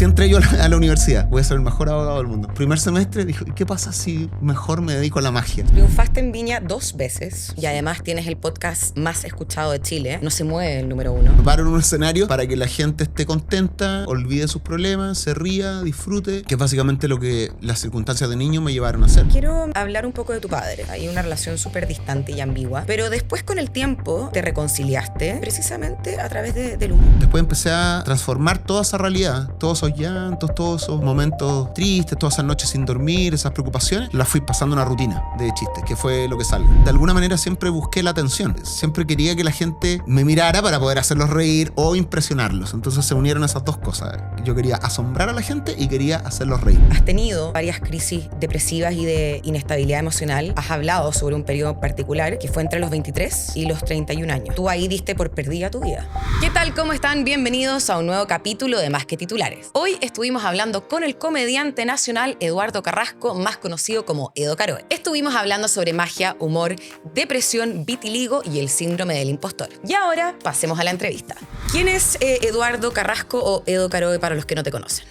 así entré yo a la universidad. Voy a ser el mejor abogado del mundo. Primer semestre dije, ¿qué pasa si mejor me dedico a la magia? Triunfaste en Viña 2 veces y además tienes el podcast más escuchado de Chile. No se mueve el número 1. Me paro en un escenario para que la gente esté contenta, olvide sus problemas, se ría, disfrute, que es básicamente lo que las circunstancias de niño me llevaron a hacer. Quiero hablar un poco de tu padre. Hay una relación súper distante y ambigua, pero después con el tiempo te reconciliaste precisamente a través del humor. Después empecé a transformar toda esa realidad, todos esos llantos, todos esos momentos tristes, todas esas noches sin dormir, esas preocupaciones, las fui pasando a una rutina de chistes, que fue lo que salga. De alguna manera siempre busqué la atención, siempre quería que la gente me mirara para poder hacerlos reír o impresionarlos. Entonces se unieron esas dos cosas. Yo quería asombrar a la gente y quería hacerlos reír. Has tenido varias crisis depresivas y de inestabilidad emocional. Has hablado sobre un periodo particular que fue entre los 23 y los 31 años. Tú ahí diste por perdida tu vida. ¿Qué tal? ¿Cómo están? Bienvenidos a un nuevo capítulo de Más que Titulares. Hoy estuvimos hablando con el comediante nacional Eduardo Carrasco, más conocido como Edo Caroe. Estuvimos hablando sobre magia, humor, depresión, vitiligo y el síndrome del impostor. Y ahora pasemos a la entrevista. ¿Quién es Eduardo Carrasco o Edo Caroe para los que no te conocen?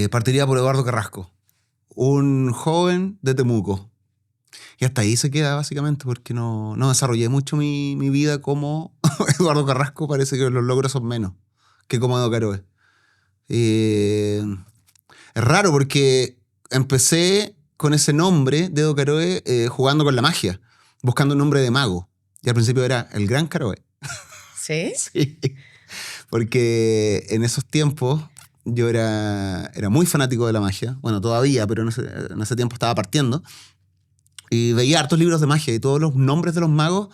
Partiría por Eduardo Carrasco, un joven de Temuco. Y hasta ahí se queda básicamente porque no desarrollé mucho mi vida como Eduardo Carrasco. Parece que los logros son menos que como Edo Caroe. Es raro porque empecé con ese nombre de Edo Caroe jugando con la magia, buscando un nombre de mago. Y al principio era el Gran Caroe. ¿Sí? Sí, porque en esos tiempos yo era muy fanático de la magia. Bueno, todavía, pero en ese tiempo estaba partiendo. Y veía hartos libros de magia y todos los nombres de los magos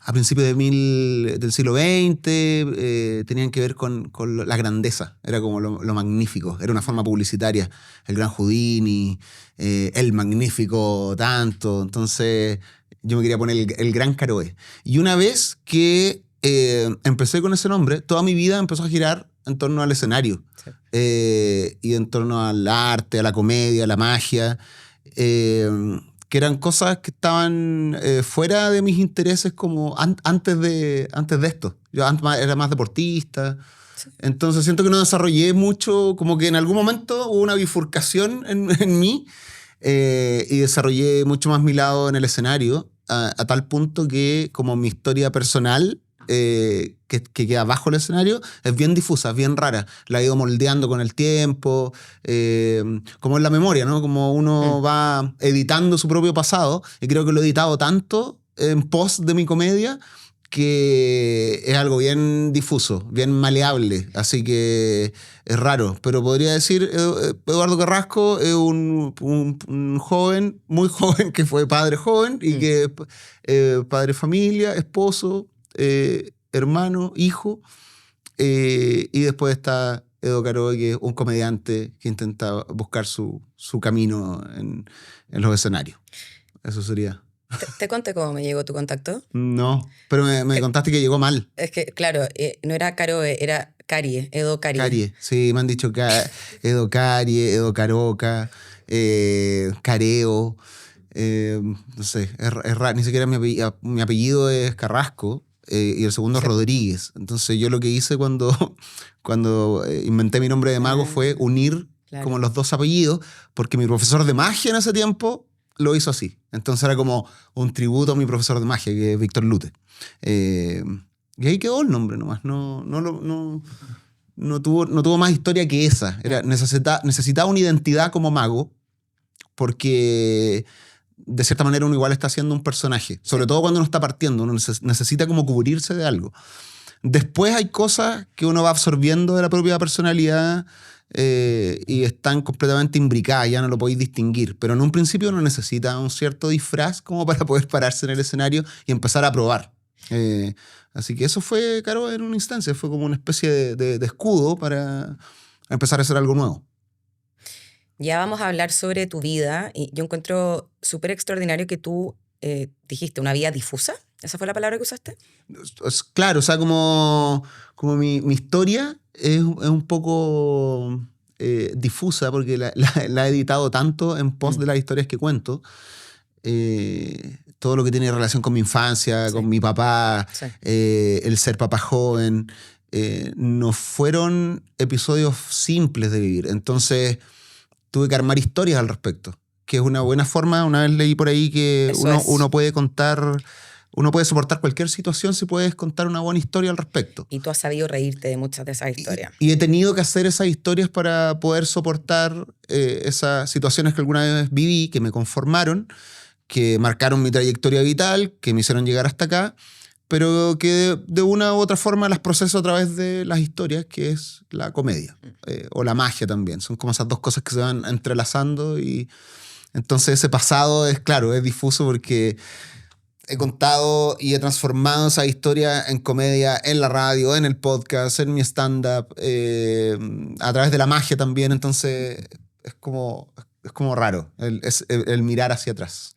a principios del siglo XX tenían que ver con la grandeza. Era como lo magnífico. Era una forma publicitaria. El gran Houdini, el magnífico tanto. Entonces yo me quería poner el Gran Caroe. Y una vez que empecé con ese nombre, toda mi vida empezó a girar en torno al escenario. Sí. Y en torno al arte, a la comedia, a la magia. Que eran cosas que estaban fuera de mis intereses como antes de esto. Yo antes era más deportista. Sí. Entonces siento que no desarrollé mucho, como que en algún momento hubo una bifurcación en mí y desarrollé mucho más mi lado en el escenario a tal punto que como mi historia personal que queda bajo el escenario es bien difusa, es bien rara. La he ido moldeando con el tiempo, como en la memoria, ¿no? Como uno va editando su propio pasado, y creo que lo he editado tanto en pos de mi comedia que es algo bien difuso, bien maleable, así que es raro. Pero podría decir, Eduardo Carrasco es un joven, muy joven, que fue padre joven y que padre de familia, esposo, hermano, hijo, y después está Edo Caroe, que es un comediante que intenta buscar su camino en los escenarios. Eso sería. ¿Te conté cómo me llegó tu contacto? No, pero me contaste que llegó mal. Es que, claro, no era Caroe, era Carie, Edo Carie. Carie, sí, me han dicho Edo Carie, Edo Caroca, Careo, no sé, es raro, ni siquiera mi apellido es Carrasco. Y el segundo es Rodríguez. Entonces yo lo que hice cuando inventé mi nombre de mago fue unir como los dos apellidos, porque mi profesor de magia en ese tiempo lo hizo así. Entonces era como un tributo a mi profesor de magia, que es Víctor Lute. Y ahí quedó el nombre nomás. No tuvo más historia que esa. Necesitaba una identidad como mago, porque de cierta manera uno igual está haciendo un personaje, sobre todo cuando uno está partiendo, uno necesita como cubrirse de algo. Después hay cosas que uno va absorbiendo de la propia personalidad y están completamente imbricadas, ya no lo podéis distinguir, pero en un principio uno necesita un cierto disfraz como para poder pararse en el escenario y empezar a probar. Así que eso fue, claro, en una instancia, fue como una especie de escudo para empezar a hacer algo nuevo. Ya vamos a hablar sobre tu vida y yo encuentro súper extraordinario que tú dijiste una vida difusa. ¿Esa fue la palabra que usaste? Claro, o sea, como mi historia es un poco difusa porque la he editado tanto en pos de las historias que cuento. Todo lo que tiene relación con mi infancia, sí, con mi papá, sí, el ser papá joven, no fueron episodios simples de vivir. Entonces tuve que armar historias al respecto, que es una buena forma. Una vez leí por ahí que uno puede contar, uno puede soportar cualquier situación si puedes contar una buena historia al respecto. Y tú has sabido reírte de muchas de esas historias. Y he tenido que hacer esas historias para poder soportar esas situaciones que alguna vez viví, que me conformaron, que marcaron mi trayectoria vital, que me hicieron llegar hasta acá, pero que de una u otra forma las proceso a través de las historias, que es la comedia, o la magia también. Son como esas dos cosas que se van entrelazando, y entonces ese pasado es, claro, es difuso porque he contado y he transformado esa historia en comedia, en la radio, en el podcast, en mi stand-up, a través de la magia también. Entonces es como raro el mirar hacia atrás.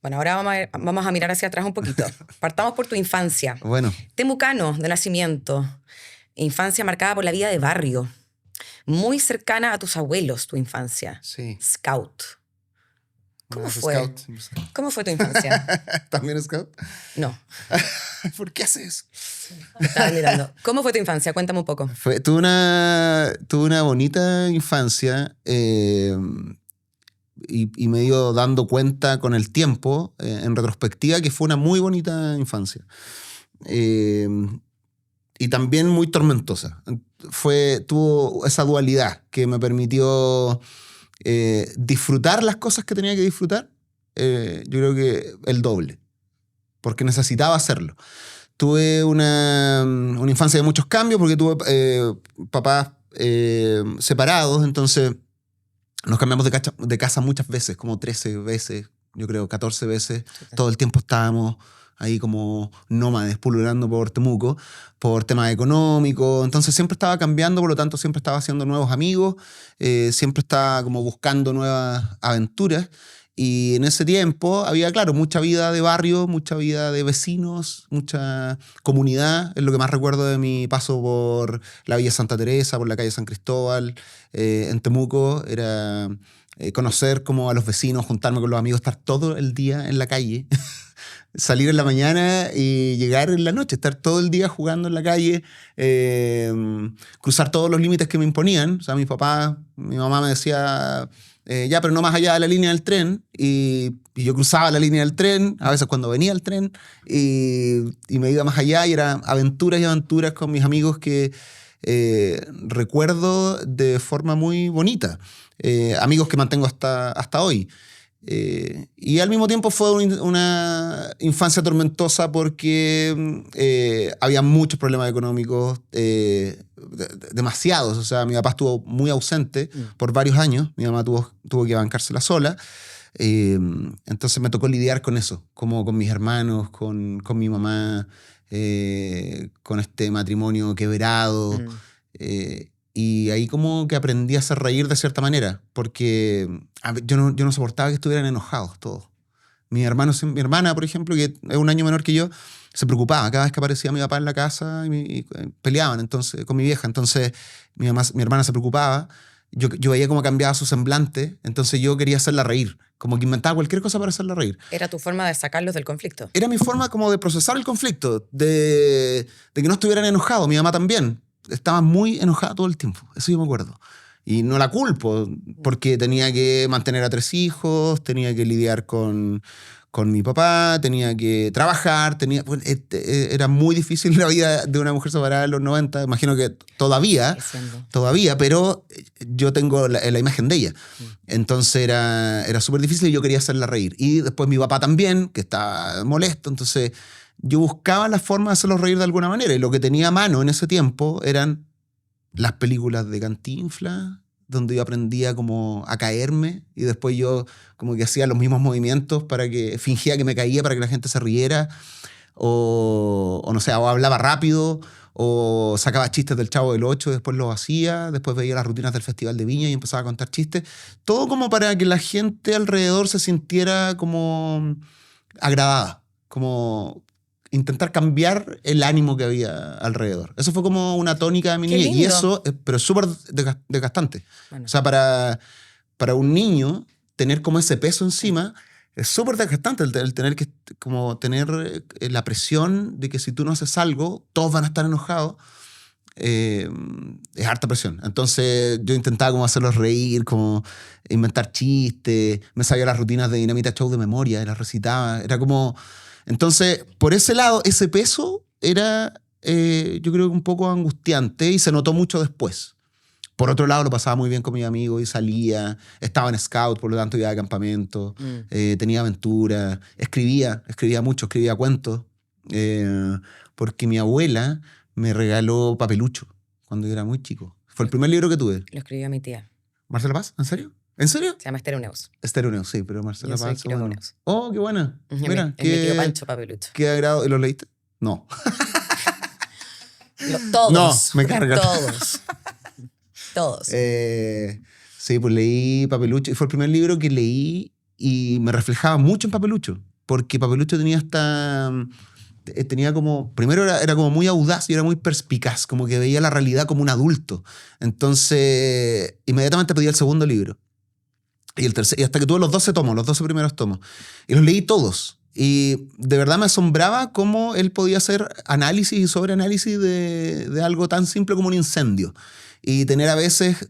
Bueno, ahora vamos a mirar hacia atrás un poquito. Partamos por tu infancia. Bueno. Temucano de nacimiento. Infancia marcada por la vida de barrio. Muy cercana a tus abuelos, tu infancia. Sí. Scout. ¿Cómo fue? Scout. ¿Cómo fue tu infancia? ¿También Scout? No. ¿Por qué haces? Estaba mirando. ¿Cómo fue tu infancia? Cuéntame un poco. Tuve una bonita infancia, y me he ido dando cuenta con el tiempo, en retrospectiva, que fue una muy bonita infancia. Y también muy tormentosa. Tuvo esa dualidad que me permitió disfrutar las cosas que tenía que disfrutar, yo creo que el doble, porque necesitaba hacerlo. Tuve una infancia de muchos cambios, porque tuve papás separados, entonces nos cambiamos de casa muchas veces, como 13 veces, yo creo, 14 veces. Todo el tiempo estábamos ahí como nómades, pululando por Temuco, por temas económicos. Entonces siempre estaba cambiando, por lo tanto siempre estaba haciendo nuevos amigos, siempre estaba como buscando nuevas aventuras. Y en ese tiempo había, claro, mucha vida de barrio, mucha vida de vecinos, mucha comunidad. Es lo que más recuerdo de mi paso por la Villa Santa Teresa, por la calle San Cristóbal, en Temuco. Era conocer como a los vecinos, juntarme con los amigos, estar todo el día en la calle. Salir en la mañana y llegar en la noche, estar todo el día jugando en la calle, cruzar todos los límites que me imponían. O sea, mi mamá me decía, ya, pero no más allá de la línea del tren, y yo cruzaba la línea del tren, a veces cuando venía el tren, y me iba más allá, y eran aventuras y aventuras con mis amigos que recuerdo de forma muy bonita. Amigos que mantengo hasta hoy. Y al mismo tiempo fue una infancia tormentosa porque había muchos problemas económicos, demasiados. O sea, mi papá estuvo muy ausente por varios años. Mi mamá tuvo que bancársela sola. Entonces me tocó lidiar con eso, como con mis hermanos, con mi mamá, con este matrimonio quebrado. Y ahí como que aprendí a hacer reír de cierta manera, porque yo no soportaba que estuvieran enojados todos. Mi hermana, por ejemplo, que es un año menor que yo, se preocupaba cada vez que aparecía mi papá en la casa, y peleaban entonces con mi vieja. Entonces mi hermana se preocupaba. Yo veía cómo cambiaba su semblante, entonces yo quería hacerla reír, como que inventaba cualquier cosa para hacerla reír. ¿Era tu forma de sacarlos del conflicto? Era mi forma como de procesar el conflicto, de que no estuvieran enojados. Mi mamá también estaba muy enojada todo el tiempo, eso yo me acuerdo. Y no la culpo, porque tenía que mantener a 3 hijos, tenía que lidiar con mi papá, tenía que trabajar, era muy difícil la vida de una mujer separada en los 90, imagino que todavía, pero yo tengo la imagen de ella. Entonces era súper difícil y yo quería hacerla reír. Y después mi papá también, que estaba molesto, entonces yo buscaba la forma de hacerlos reír de alguna manera, y lo que tenía a mano en ese tiempo eran las películas de Cantinflas, donde yo aprendía como a caerme, y después yo como que hacía los mismos movimientos fingía que me caía para que la gente se riera, o no sé, o hablaba rápido, o sacaba chistes del Chavo del Ocho, después los hacía, después veía las rutinas del Festival de Viña y empezaba a contar chistes, todo como para que la gente alrededor se sintiera como agradada, como intentar cambiar el ánimo que había alrededor. Eso fue como una tónica de mi niñez. Y eso, pero es súper desgastante. Bueno. O sea, para un niño, tener como ese peso encima es súper desgastante, el tener que como tener la presión de que si tú no haces algo, todos van a estar enojados. es harta presión. Entonces yo intentaba como hacerlos reír, como inventar chistes, me sabía las rutinas de Dinamita Show de memoria, y las recitaba, era como... Entonces, por ese lado, ese peso era, yo creo que un poco angustiante y se notó mucho después. Por otro lado, lo pasaba muy bien con mis amigos y salía, estaba en scout, por lo tanto iba de campamento, tenía aventuras, escribía mucho, escribía cuentos, porque mi abuela me regaló Papelucho cuando yo era muy chico. Fue el primer libro que tuve. Lo escribió mi tía. ¿Marcela Paz? ¿En serio? ¿En serio? Se llama Esther Uneus. Esther Uneus, sí, pero Marcela Yo soy Paz... Kira Bueno. Uneus. Oh, qué buena. Mira, Es mi tío Pancho Papelucho. qué agrado. ¿Los leíste? No. Todos. No, me carga. Todos. Sí, pues leí Papelucho y fue el primer libro que leí y me reflejaba mucho en Papelucho, porque Papelucho tenía como, primero era como muy audaz y era muy perspicaz, como que veía la realidad como un adulto. Entonces, inmediatamente pedí el segundo libro. Y el tercer, y hasta que tuve los 12 tomos, los 12 primeros tomos. Y los leí todos. Y de verdad me asombraba cómo él podía hacer análisis y sobreanálisis de algo tan simple como un incendio. Y tener a veces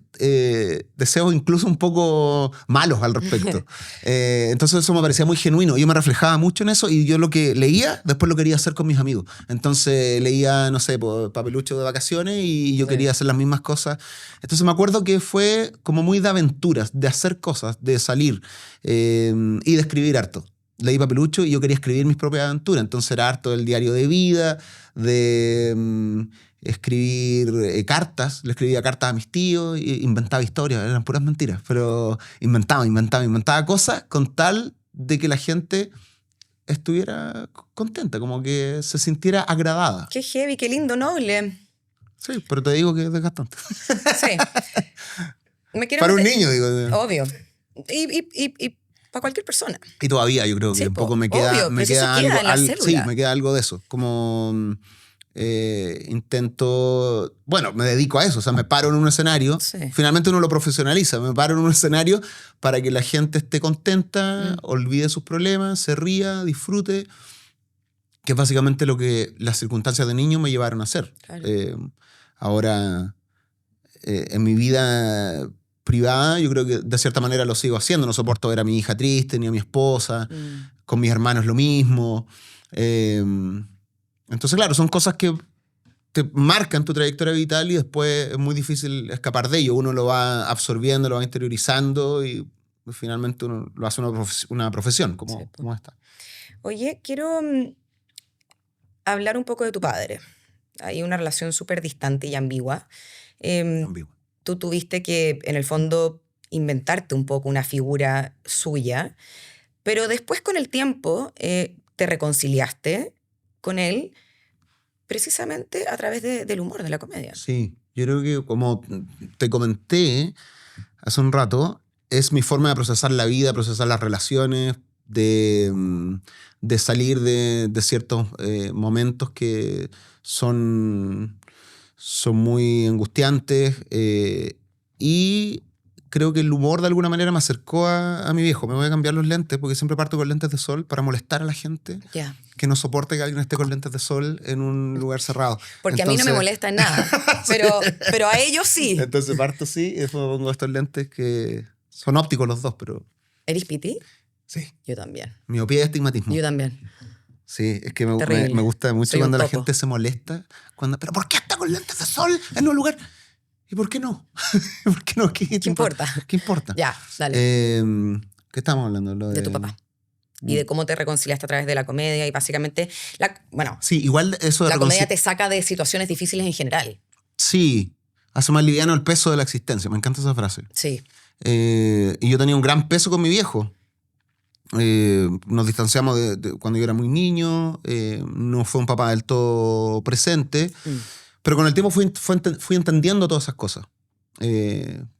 deseos incluso un poco malos al respecto. Entonces eso me parecía muy genuino. Yo me reflejaba mucho en eso y yo lo que leía, después lo quería hacer con mis amigos. Entonces leía, no sé, Papelucho de vacaciones y yo quería hacer las mismas cosas. Entonces me acuerdo que fue como muy de aventuras, de hacer cosas, de salir y de escribir harto. Leí Papelucho y yo quería escribir mis propias aventuras. Entonces era harto del diario de vida, de... escribir cartas, le escribía cartas a mis tíos, inventaba historias, eran puras mentiras, pero inventaba cosas con tal de que la gente estuviera contenta, como que se sintiera agradada. Qué heavy, qué lindo, noble. Sí, pero te digo que es desgastante. Sí. Para un niño, digo. Obvio. Y para cualquier persona. Y todavía yo creo que un poco me queda algo de eso, como... intento, bueno, me dedico a eso, o sea, me paro en un escenario, finalmente uno lo profesionaliza, me paro en un escenario para que la gente esté contenta, olvide sus problemas, se ría, disfrute, que es básicamente lo que las circunstancias de niño me llevaron a hacer. Claro. Ahora, en mi vida privada, yo creo que de cierta manera lo sigo haciendo, no soporto ver a mi hija triste, ni a mi esposa, con mis hermanos lo mismo. Entonces, claro, son cosas que te marcan tu trayectoria vital y después es muy difícil escapar de ello. Uno lo va absorbiendo, lo va interiorizando y finalmente uno lo hace una profesión como esta. Oye, quiero hablar un poco de tu padre. Hay una relación súper distante y ambigua. Ambigua. Tú tuviste que, en el fondo, inventarte un poco una figura suya, pero después con el tiempo te reconciliaste con él precisamente a través del humor, de la comedia. Sí, yo creo que como te comenté hace un rato, es mi forma de procesar la vida, procesar las relaciones, de salir de ciertos momentos que son muy angustiantes y creo que el humor de alguna manera me acercó a mi viejo. Me voy a cambiar los lentes porque siempre parto con lentes de sol para molestar a la gente que no soporte que alguien esté con lentes de sol en un lugar cerrado. Porque entonces, a mí no me molesta en nada, pero a ellos sí. Entonces parto sí y después me pongo estos lentes que son ópticos los dos, pero... ¿Eres piti? Sí. Yo también. Miopía y astigmatismo. Yo también. Sí, es que me gusta mucho Soy cuando la gente se molesta. ¿Pero por qué está con lentes de sol en un lugar...? ¿Y por qué no? ¿Por qué no? ¿Qué importa? ¿Qué importa? Ya, dale. ¿Qué estamos hablando? De tu papá. Y de cómo te reconciliaste a través de la comedia y básicamente... sí, igual eso de la comedia te saca de situaciones difíciles en general. Sí, hace más liviano el peso de la existencia. Me encanta esa frase. Sí. Y yo tenía un gran peso con mi viejo. Nos distanciamos de cuando yo era muy niño. No fue un papá del todo presente. Pero con el tiempo fui entendiendo todas esas cosas.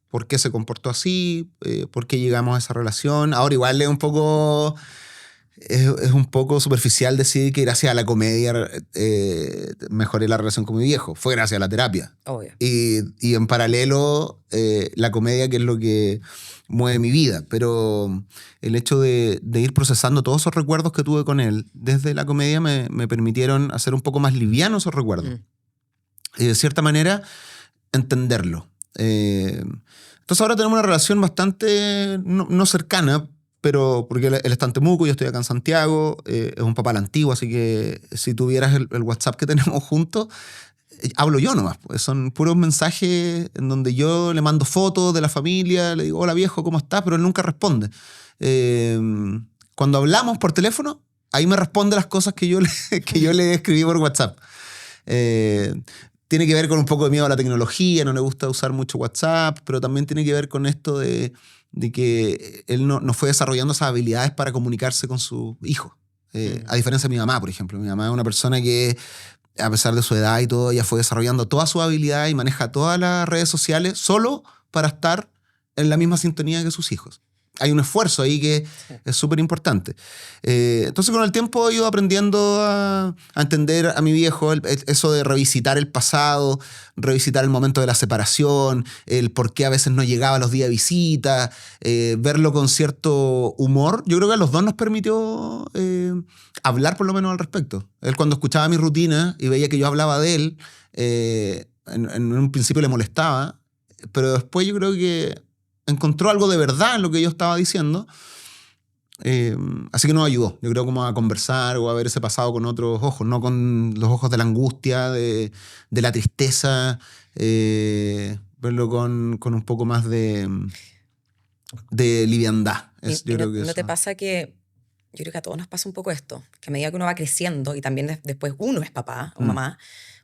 ¿Por qué se comportó así? ¿Por qué llegamos a esa relación? Ahora igual es un poco superficial decir que gracias a la comedia mejoré la relación con mi viejo. Fue gracias a la terapia. Obvio. Y en paralelo la comedia, que es lo que mueve mi vida. Pero el hecho de ir procesando todos esos recuerdos que tuve con él desde la comedia me permitieron hacer un poco más livianos esos recuerdos. y de cierta manera entenderlo. Entonces ahora tenemos una relación bastante no cercana, pero porque él está en Temuco, yo estoy acá en Santiago, es un papá a la antigua, así que si tuvieras el WhatsApp que tenemos juntos, hablo yo nomás. Pues son puros mensajes en donde yo le mando fotos de la familia, le digo, hola viejo, ¿cómo estás? Pero él nunca responde. Cuando hablamos por teléfono, ahí me responde las cosas que yo le escribí por WhatsApp. Tiene que ver con un poco de miedo a la tecnología, no le gusta usar mucho WhatsApp, pero también tiene que ver con esto de que él no fue desarrollando esas habilidades para comunicarse con su hijo. A diferencia de mi mamá, por ejemplo. Mi mamá es una persona que, a pesar de su edad y todo, ella fue desarrollando toda su habilidad y maneja todas las redes sociales solo para estar en la misma sintonía que sus hijos. Hay un esfuerzo ahí que es súper importante. Entonces, con el tiempo he ido aprendiendo a entender a mi viejo eso de revisitar el pasado, revisitar el momento de la separación, el por qué a veces no llegaba a los días de visita, verlo con cierto humor. Yo creo que a los dos nos permitió hablar por lo menos al respecto. Él, cuando escuchaba mi rutina y veía que yo hablaba de él, en un principio le molestaba, pero después yo creo que encontró algo de verdad en lo que yo estaba diciendo. Así que nos ayudó, yo creo, como a conversar o a ver ese pasado con otros ojos, no con los ojos de la angustia, de la tristeza, verlo con un poco más de liviandad. Yo creo que ¿No eso. te pasa que, yo creo que a todos nos pasa un poco esto, que a medida que uno va creciendo y también después uno es papá o mamá,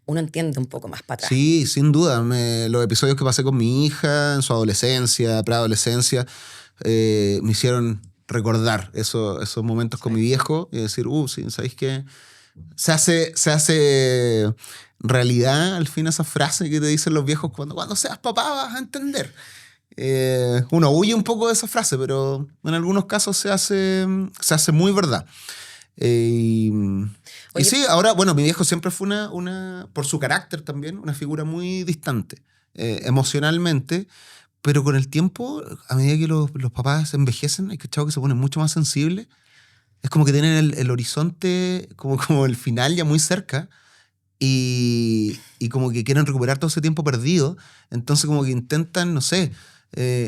uno entiende un poco más para atrás? Sí, sin duda. Los episodios que pasé con mi hija en su adolescencia, preadolescencia, me hicieron recordar esos momentos con mi viejo y decir, sí, ¿sabéis qué? Se hace realidad al fin esa frase que te dicen los viejos: cuando seas papá vas a entender. Uno huye un poco de esa frase, pero en algunos casos se hace muy verdad. Y sí, ahora, bueno, mi viejo siempre fue por su carácter también, una figura muy distante, emocionalmente, pero con el tiempo, a medida que los papás envejecen, hay que se ponen mucho más sensibles. Es como que tienen el horizonte, como el final ya muy cerca, y como que quieren recuperar todo ese tiempo perdido. Entonces como que intentan, no sé,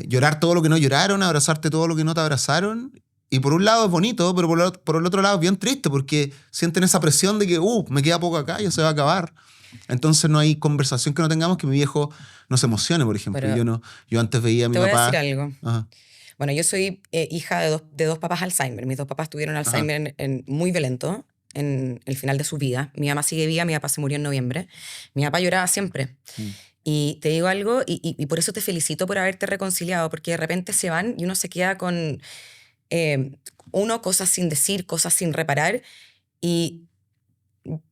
llorar todo lo que no lloraron, abrazarte todo lo que no te abrazaron. Y por un lado es bonito, pero por el otro lado es bien triste, porque sienten esa presión de que me queda poco acá, ya se va a acabar. Entonces no hay conversación que no tengamos que mi viejo no se emocione, por ejemplo. Pero yo antes veía a mi papá... Te voy a decir algo. Ajá. Bueno, yo soy hija de dos papás Alzheimer. Mis dos papás tuvieron Alzheimer muy violento en el final de su vida. Mi mamá sigue viva, mi papá se murió en noviembre. Mi papá lloraba siempre. Y te digo algo, y por eso te felicito por haberte reconciliado, porque de repente se van y uno se queda con... cosas sin decir, cosas sin reparar. Y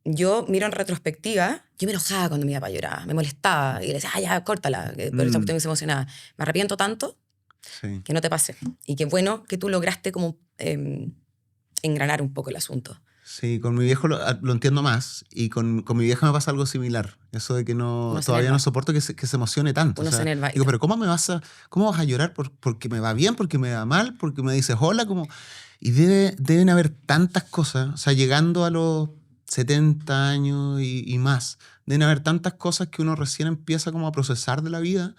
yo miro en retrospectiva, yo me enojaba cuando mi papá lloraba, me molestaba y le decía, ya, córtala, por eso estoy muy emocionada. Me arrepiento tanto que no te pase. Y qué bueno que tú lograste como engranar un poco el asunto. Sí, con mi viejo lo entiendo más, y con mi vieja me pasa algo similar. Eso de que todavía no soporto que se emocione tanto. Uno se enerva. Digo, pero ¿cómo vas a llorar? ¿Porque me va bien? ¿Porque me va mal? ¿Porque me dices hola? Y deben haber tantas cosas, o sea, llegando a los 70 años y más, deben haber tantas cosas que uno recién empieza como a procesar de la vida,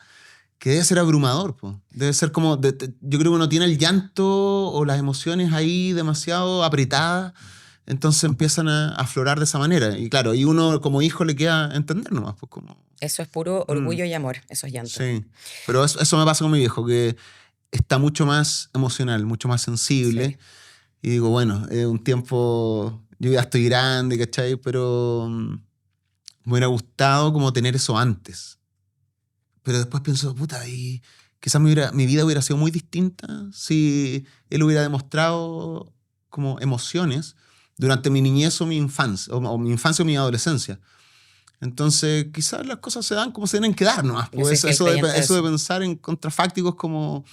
que debe ser abrumador, po. Debe ser como... yo creo que uno tiene el llanto o las emociones ahí demasiado apretadas, entonces empiezan a aflorar de esa manera. Y claro, y uno como hijo le queda entender nomás. Pues como... Eso es puro orgullo y amor, esos llantos. Sí, pero eso me pasa con mi viejo, que está mucho más emocional, mucho más sensible. Sí. Y digo, bueno, es un tiempo... Yo ya estoy grande, ¿cachai? Pero me hubiera gustado como tener eso antes. Pero después pienso, puta, y quizás mi vida hubiera sido muy distinta si él hubiera demostrado como emociones durante mi niñez o mi infancia, o mi infancia o mi adolescencia. Entonces, quizás las cosas se dan como se tienen que dar nomás. Pues eso de pensar en contrafácticos como,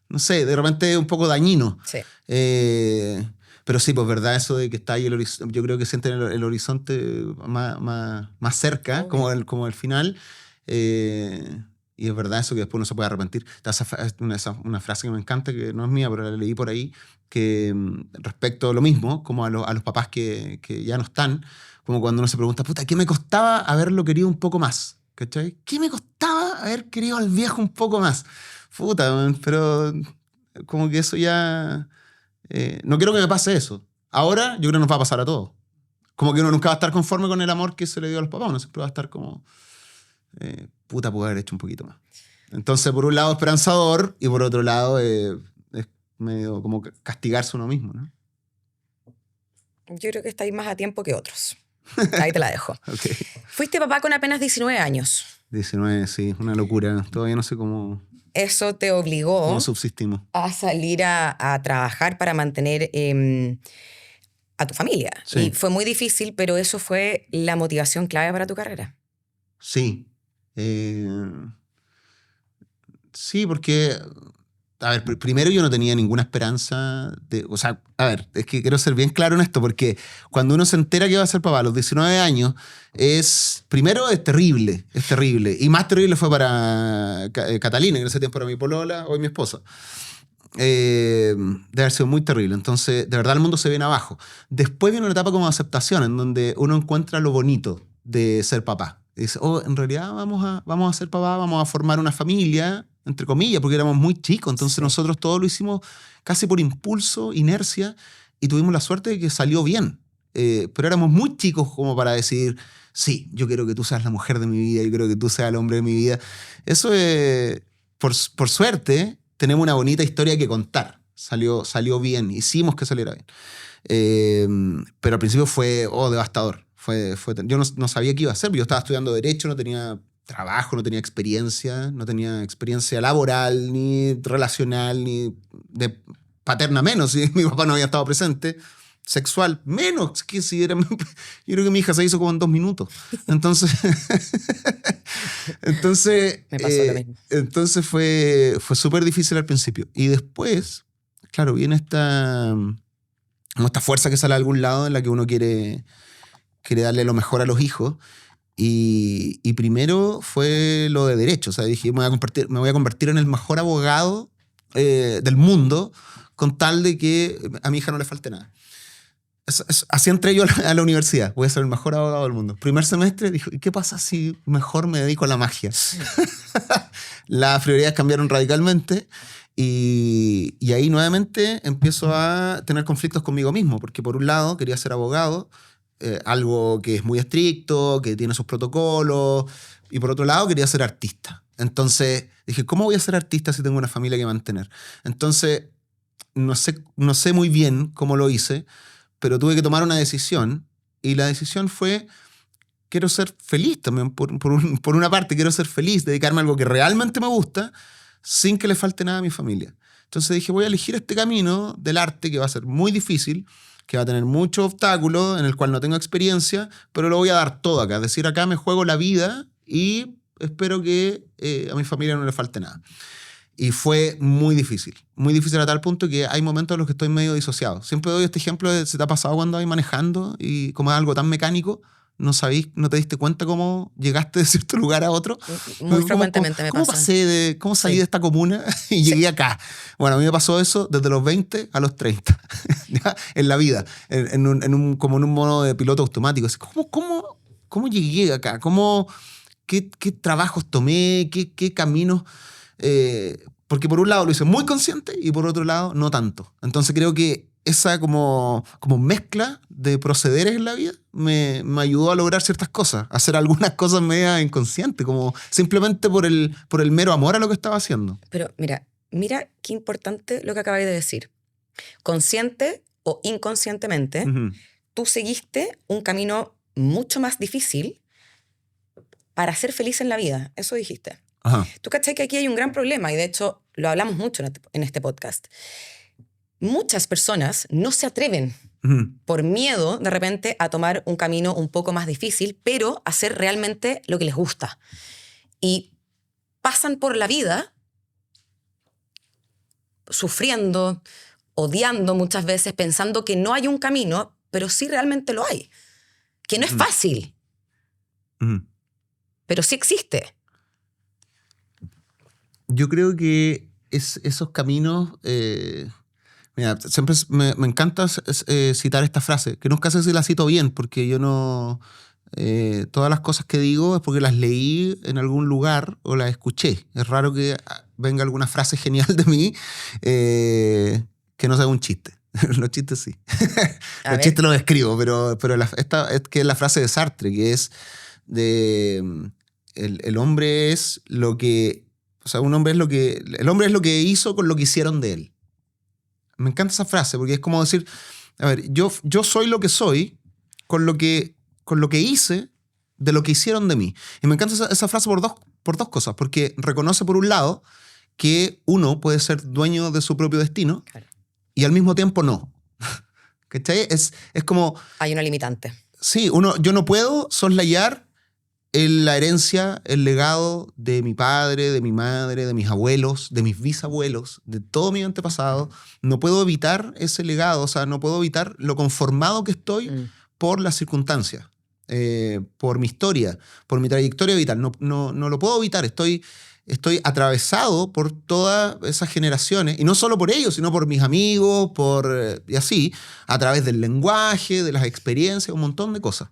no sé, de repente es un poco dañino. Sí. Pero sí, pues verdad, eso de que está ahí el horizonte, yo creo que sienten el horizonte más cerca, como el final. y es verdad eso que después uno se puede arrepentir. Una frase que me encanta, que no es mía, pero la leí por ahí, que respecto a lo mismo, como a los papás que ya no están, como cuando uno se pregunta, puta, ¿qué me costaba haberlo querido un poco más? ¿Cachai? ¿Qué me costaba haber querido al viejo un poco más? Puta, man, pero como que eso ya... no quiero que me pase eso. Ahora yo creo que nos va a pasar a todos. Como que uno nunca va a estar conforme con el amor que se le dio a los papás. Uno siempre va a estar como... puta, puedo haber hecho un poquito más. Entonces, por un lado, esperanzador, y por otro lado, es medio como castigarse uno mismo, ¿no? Yo creo que estáis más a tiempo que otros. Ahí te la dejo. Okay. Fuiste papá con apenas 19 años. 19, sí, una locura. Todavía no sé cómo Eso te obligó subsistimos. a salir a trabajar para mantener a tu familia. Sí. Y fue muy difícil, pero eso fue la motivación clave para tu carrera. Sí. Sí, porque... A ver, primero yo no tenía ninguna esperanza de... O sea, a ver, es que quiero ser bien claro en esto, porque cuando uno se entera que va a ser papá a los 19 años, primero es terrible, Y más terrible fue para Catalina, que en ese tiempo era mi polola, hoy mi esposa. Debe haber sido muy terrible. Entonces, de verdad el mundo se viene abajo. Después viene una etapa como de aceptación, en donde uno encuentra lo bonito de ser papá. Y dice, en realidad vamos a ser papá, vamos a formar una familia, entre comillas, porque éramos muy chicos. Entonces sí. Nosotros todo lo hicimos casi por impulso, inercia, y tuvimos la suerte de que salió bien. Pero éramos muy chicos como para decir, sí, yo quiero que tú seas la mujer de mi vida, yo quiero que tú seas el hombre de mi vida. Eso es, por suerte, tenemos una bonita historia que contar. Salió bien, hicimos que saliera bien. Pero al principio fue devastador. Yo no sabía qué iba a hacer. Yo estaba estudiando Derecho, no tenía trabajo, no tenía experiencia laboral, ni relacional, ni de paterna menos, si mi papá no había estado presente, sexual menos, que si era, yo creo que mi hija se hizo como en 2 minutos. Entonces, Me pasó lo mismo. Entonces fue súper difícil al principio. Y después, claro, viene esta fuerza que sale de algún lado en la que uno quiere darle lo mejor a los hijos. Y primero fue lo de Derecho. O sea, dije, me voy a convertir en el mejor abogado del mundo con tal de que a mi hija no le falte nada. Así entré yo a la universidad. Voy a ser el mejor abogado del mundo. Primer semestre, dije, ¿y qué pasa si mejor me dedico a la magia? Las prioridades cambiaron radicalmente y ahí nuevamente empiezo a tener conflictos conmigo mismo, porque por un lado quería ser abogado, algo que es muy estricto, que tiene sus protocolos, y por otro lado quería ser artista. Entonces dije, ¿cómo voy a ser artista si tengo una familia que mantener? Entonces no sé muy bien cómo lo hice, pero tuve que tomar una decisión, y la decisión fue, quiero ser feliz también, por una parte quiero ser feliz, dedicarme a algo que realmente me gusta, sin que le falte nada a mi familia. Entonces dije, voy a elegir este camino del arte, que va a ser muy difícil, que va a tener muchos obstáculos, en el cual no tengo experiencia, pero lo voy a dar todo acá. Es decir, acá me juego la vida y espero que a mi familia no le falte nada. Y fue muy difícil a tal punto que hay momentos en los que estoy medio disociado. Siempre doy este ejemplo de, ¿se te ha pasado cuando vas manejando y como es algo tan mecánico, no te diste cuenta cómo llegaste de cierto lugar a otro? Muy frecuentemente me pasa. ¿Cómo salí de esta comuna y llegué acá? Bueno, a mí me pasó eso desde los 20 a los 30, ¿ya? En la vida, como en un modo de piloto automático. ¿Cómo llegué acá? ¿Qué trabajos tomé? ¿Qué caminos? Porque por un lado lo hice muy consciente y por otro lado no tanto. Entonces creo que esa como mezcla de procederes en la vida me ayudó a lograr ciertas cosas, a hacer algunas cosas media inconscientes, como simplemente por el mero amor a lo que estaba haciendo. Pero mira qué importante lo que acabáis de decir. Consciente o inconscientemente, tú seguiste un camino mucho más difícil para ser feliz en la vida. Eso dijiste. Ajá. Tú cachai que aquí hay un gran problema, y de hecho lo hablamos mucho en este podcast. Muchas personas no se atreven por miedo de repente a tomar un camino un poco más difícil, pero hacer realmente lo que les gusta. Y pasan por la vida sufriendo, odiando muchas veces, pensando que no hay un camino, pero sí realmente lo hay. Que no es fácil, pero sí existe. Yo creo que esos caminos... mira, siempre me encanta citar esta frase, que nunca sé si la cito bien, porque yo no... todas las cosas que digo es porque las leí en algún lugar o las escuché. Es raro que venga alguna frase genial de mí que no sea un chiste. Los chistes sí. Los chistes los escribo, pero esta es que es la frase de Sartre, que es de... El hombre es lo que... O sea, un hombre es lo que... El hombre es lo que hizo con lo que hicieron de él. Me encanta esa frase, porque es como decir, a ver, yo soy lo que soy con lo que hice de lo que hicieron de mí. Y me encanta esa frase por dos cosas, porque reconoce por un lado que uno puede ser dueño de su propio destino, claro, y al mismo tiempo no. ¿Cachai? Es como... Hay una limitante. Sí, yo no puedo soslayar la herencia, el legado de mi padre, de mi madre, de mis abuelos, de mis bisabuelos, de todo mi antepasado. No puedo evitar ese legado, o sea, no puedo evitar lo conformado que estoy por las circunstancias, por mi historia, por mi trayectoria vital. No lo puedo evitar, estoy atravesado por todas esas generaciones, y no solo por ellos, sino por mis amigos, y así, a través del lenguaje, de las experiencias, un montón de cosas.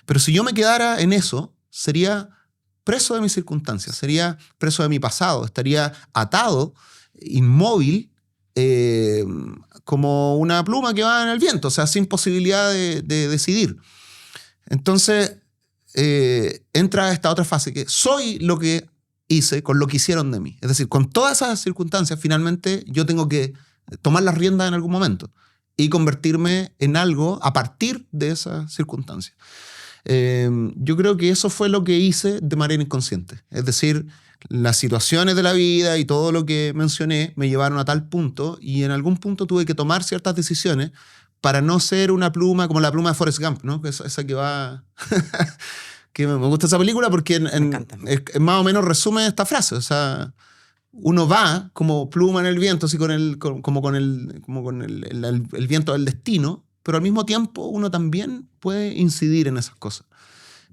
Pero si yo me quedara en eso, sería preso de mis circunstancias, sería preso de mi pasado, estaría atado, inmóvil, como una pluma que va en el viento, o sea, sin posibilidad de decidir. Entonces, entra esta otra fase, que soy lo que hice con lo que hicieron de mí. Es decir, con todas esas circunstancias, finalmente yo tengo que tomar las riendas en algún momento y convertirme en algo a partir de esas circunstancias. Yo creo que eso fue lo que hice de manera inconsciente. Es decir, las situaciones de la vida y todo lo que mencioné me llevaron a tal punto, y en algún punto tuve que tomar ciertas decisiones para no ser una pluma como la pluma de Forrest Gump, ¿no? Esa que va... que me gusta esa película porque más o menos resume esta frase. O sea, uno va como pluma en el viento, así como con el viento del destino, pero al mismo tiempo uno también puede incidir en esas cosas.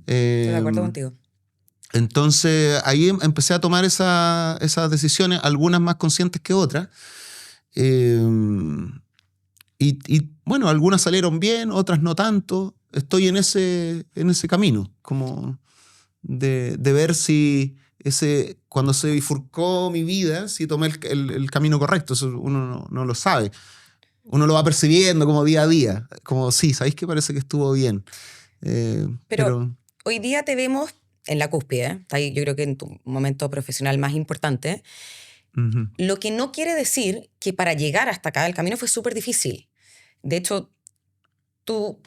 Estoy de acuerdo contigo. Entonces ahí empecé a tomar esas decisiones, algunas más conscientes que otras. Y bueno, algunas salieron bien, otras no tanto. Estoy en ese camino, como de ver si cuando se bifurcó mi vida, si tomé el camino correcto. Eso uno no lo sabe. Uno lo va percibiendo como día a día, como sí, ¿sabéis que parece que estuvo bien? Pero hoy día te vemos en la cúspide, está ahí, yo creo que en tu momento profesional más importante, lo que no quiere decir que para llegar hasta acá el camino fue súper difícil. De hecho, tú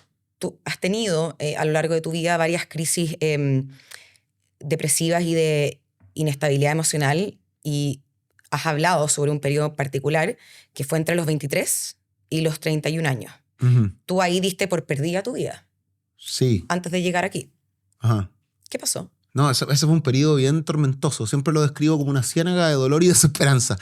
has tenido a lo largo de tu vida varias crisis depresivas y de inestabilidad emocional, y has hablado sobre un periodo particular que fue entre los 23 y los 31 años. Tú ahí diste por perdida tu vida. Sí. Antes de llegar aquí. Ajá. ¿Qué pasó? No, ese fue un periodo bien tormentoso. Siempre lo describo como una ciénaga de dolor y desesperanza.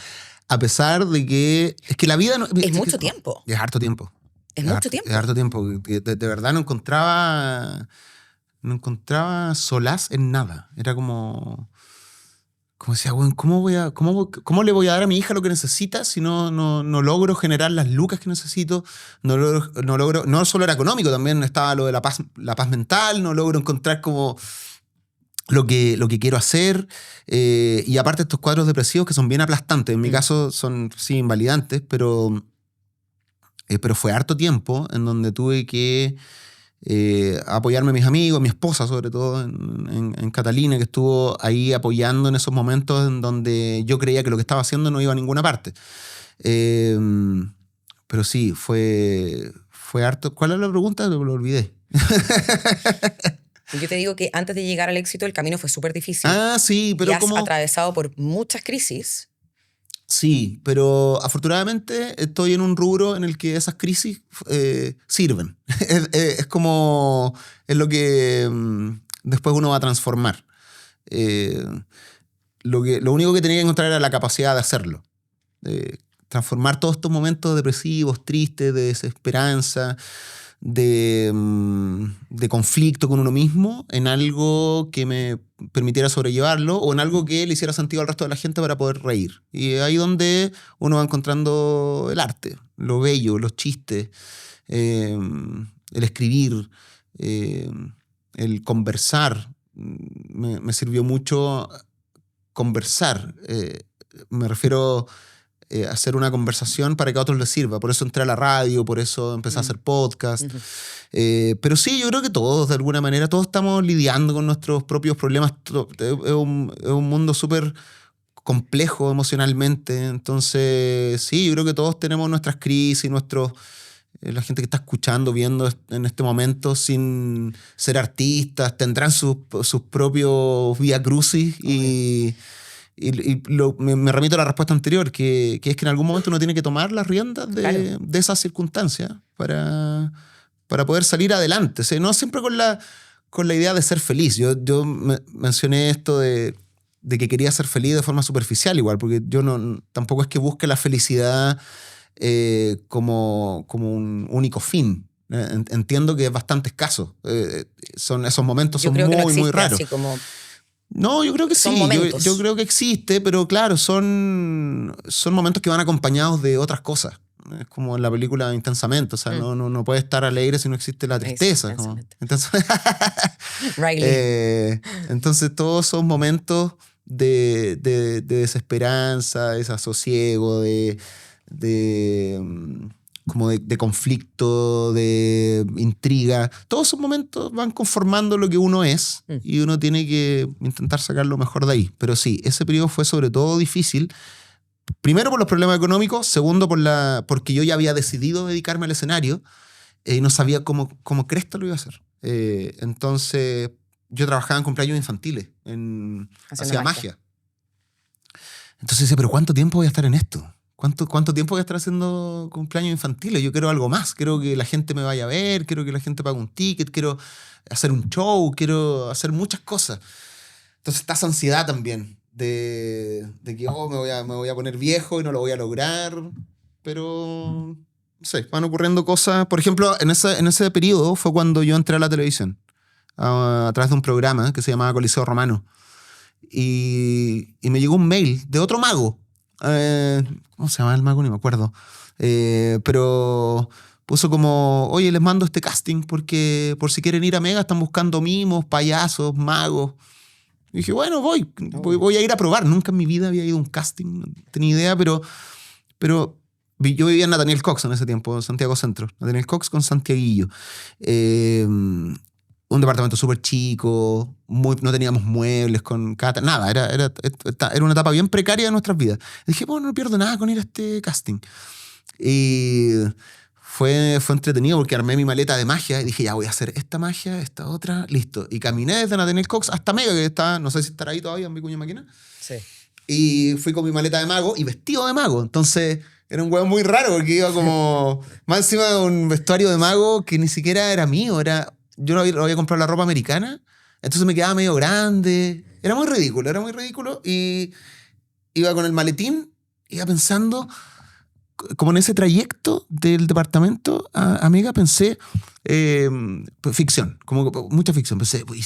A pesar de que... Es que la vida... Es mucho tiempo. Es harto tiempo. Es mucho tiempo. Es harto tiempo. De verdad no encontraba solaz en nada. Era como decía, bueno, ¿cómo le voy a dar a mi hija lo que necesita si no logro generar las lucas que necesito? No logro, no solo era económico, también estaba lo de la paz mental, no logro encontrar como lo que quiero hacer. Y aparte estos cuadros depresivos que son bien aplastantes. En mi caso son, sí, invalidantes, pero fue harto tiempo en donde tuve que apoyarme a mis amigos, mi esposa sobre todo, en Catalina, que estuvo ahí apoyando en esos momentos en donde yo creía que lo que estaba haciendo no iba a ninguna parte. Pero sí, fue harto. ¿Cuál es la pregunta? Lo olvidé. Yo te digo que antes de llegar al éxito el camino fue súper difícil. Ah, sí, pero y has atravesado por muchas crisis. Sí, pero afortunadamente estoy en un rubro en el que esas crisis sirven. Es como... Es lo que después uno va a transformar. Lo único que tenía que encontrar era la capacidad de hacerlo. Transformar todos estos momentos depresivos, tristes, de desesperanza, de conflicto con uno mismo en algo que me permitiera sobrellevarlo o en algo que le hiciera sentido al resto de la gente para poder reír. Y ahí donde uno va encontrando el arte, lo bello, los chistes, el escribir, el conversar. Me sirvió mucho conversar. Me refiero a hacer una conversación para que a otros les sirva. Por eso entré a la radio, por eso empecé a hacer podcast. Pero sí, yo creo que todos, de alguna manera, todos estamos lidiando con nuestros propios problemas. Es un mundo súper complejo emocionalmente. Entonces, sí, yo creo que todos tenemos nuestras crisis, la gente que está escuchando, viendo en este momento sin ser artistas, tendrán sus propios vía crucis me remito a la respuesta anterior, que es que en algún momento uno tiene que tomar las riendas de esas circunstancias para poder salir adelante. O sea, no siempre con la idea de ser feliz. Yo mencioné esto de que quería ser feliz de forma superficial igual, porque yo tampoco es que busque la felicidad como un único fin. Entiendo que es bastante escaso. Esos momentos son muy raros. No, yo creo que sí. Yo creo que existe, pero claro, son momentos que van acompañados de otras cosas. Es como en la película Intensamente. O sea, no puede estar alegre si no existe la tristeza. Entonces, todos son momentos de desesperanza, de desasosiego, como de conflicto, de intriga. Todos esos momentos van conformando lo que uno es y uno tiene que intentar sacar lo mejor de ahí. Pero sí, ese periodo fue sobre todo difícil. Primero por los problemas económicos, segundo porque yo ya había decidido dedicarme al escenario y no sabía cómo cresta lo iba a hacer. Entonces yo trabajaba en cumpleaños infantiles, hacía magia. Entonces decía, ¿pero cuánto tiempo voy a estar en esto? ¿Cuánto tiempo voy a estar haciendo cumpleaños infantiles? Yo quiero algo más. Quiero que la gente me vaya a ver, quiero que la gente pague un ticket, quiero hacer un show, quiero hacer muchas cosas. Entonces está esa ansiedad también de que me voy a poner viejo y no lo voy a lograr. Pero, no sé, van ocurriendo cosas. Por ejemplo, en ese periodo fue cuando yo entré a la televisión a través de un programa que se llamaba Coliseo Romano. Y me llegó un mail de otro mago. ¿Cómo se llama el mago? Ni me acuerdo. Pero puso como, oye, les mando este casting porque por si quieren ir a Mega están buscando mimos, payasos, magos. Y dije, bueno, voy a ir a probar. Nunca en mi vida había ido a un casting, no tenía idea, pero yo vivía en Nathaniel Cox en ese tiempo, en Santiago Centro. Nathaniel Cox con Santiaguillo. Un departamento súper chico, no teníamos muebles, nada, era una etapa bien precaria de nuestras vidas. Y dije, bueno, no pierdo nada con ir a este casting. Y fue entretenido porque armé mi maleta de magia y dije, ya voy a hacer esta magia, esta otra, listo. Y caminé desde Nathaniel Cox hasta Mega, que está, no sé si estará ahí todavía en Vicuña Maquena. Sí. Y fui con mi maleta de mago y vestido de mago. Entonces era un huevo muy raro porque iba como más encima de un vestuario de mago que ni siquiera era mío, yo no había comprado la ropa americana, entonces me quedaba medio grande. Era muy ridículo. Y iba con el maletín, iba pensando, como en ese trayecto del departamento a Mega, pensé, ficción, como mucha ficción. Pensé, ¿y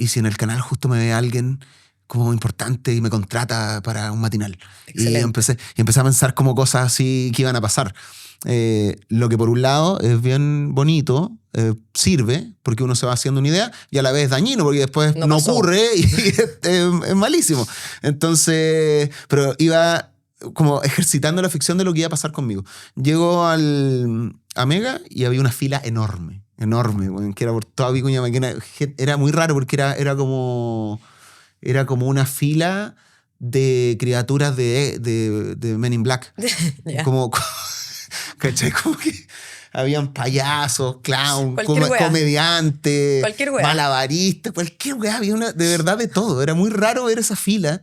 si en el canal justo me ve alguien como importante y me contrata para un matinal? Excelente. Y empecé a pensar como cosas así que iban a pasar. Lo que por un lado es bien bonito, sirve porque uno se va haciendo una idea y a la vez dañino porque después no ocurre y es malísimo. Entonces, pero iba como ejercitando la ficción de lo que iba a pasar conmigo. Llego a Mega y había una fila enorme, que era por toda Vicuña Maquena. Era muy raro porque era como una fila de criaturas de Men in Black. Yeah. ¿Cachai? Como que habían payasos, clown, comediantes, malabaristas, cualquier weá. Había de verdad de todo. Era muy raro ver esa fila.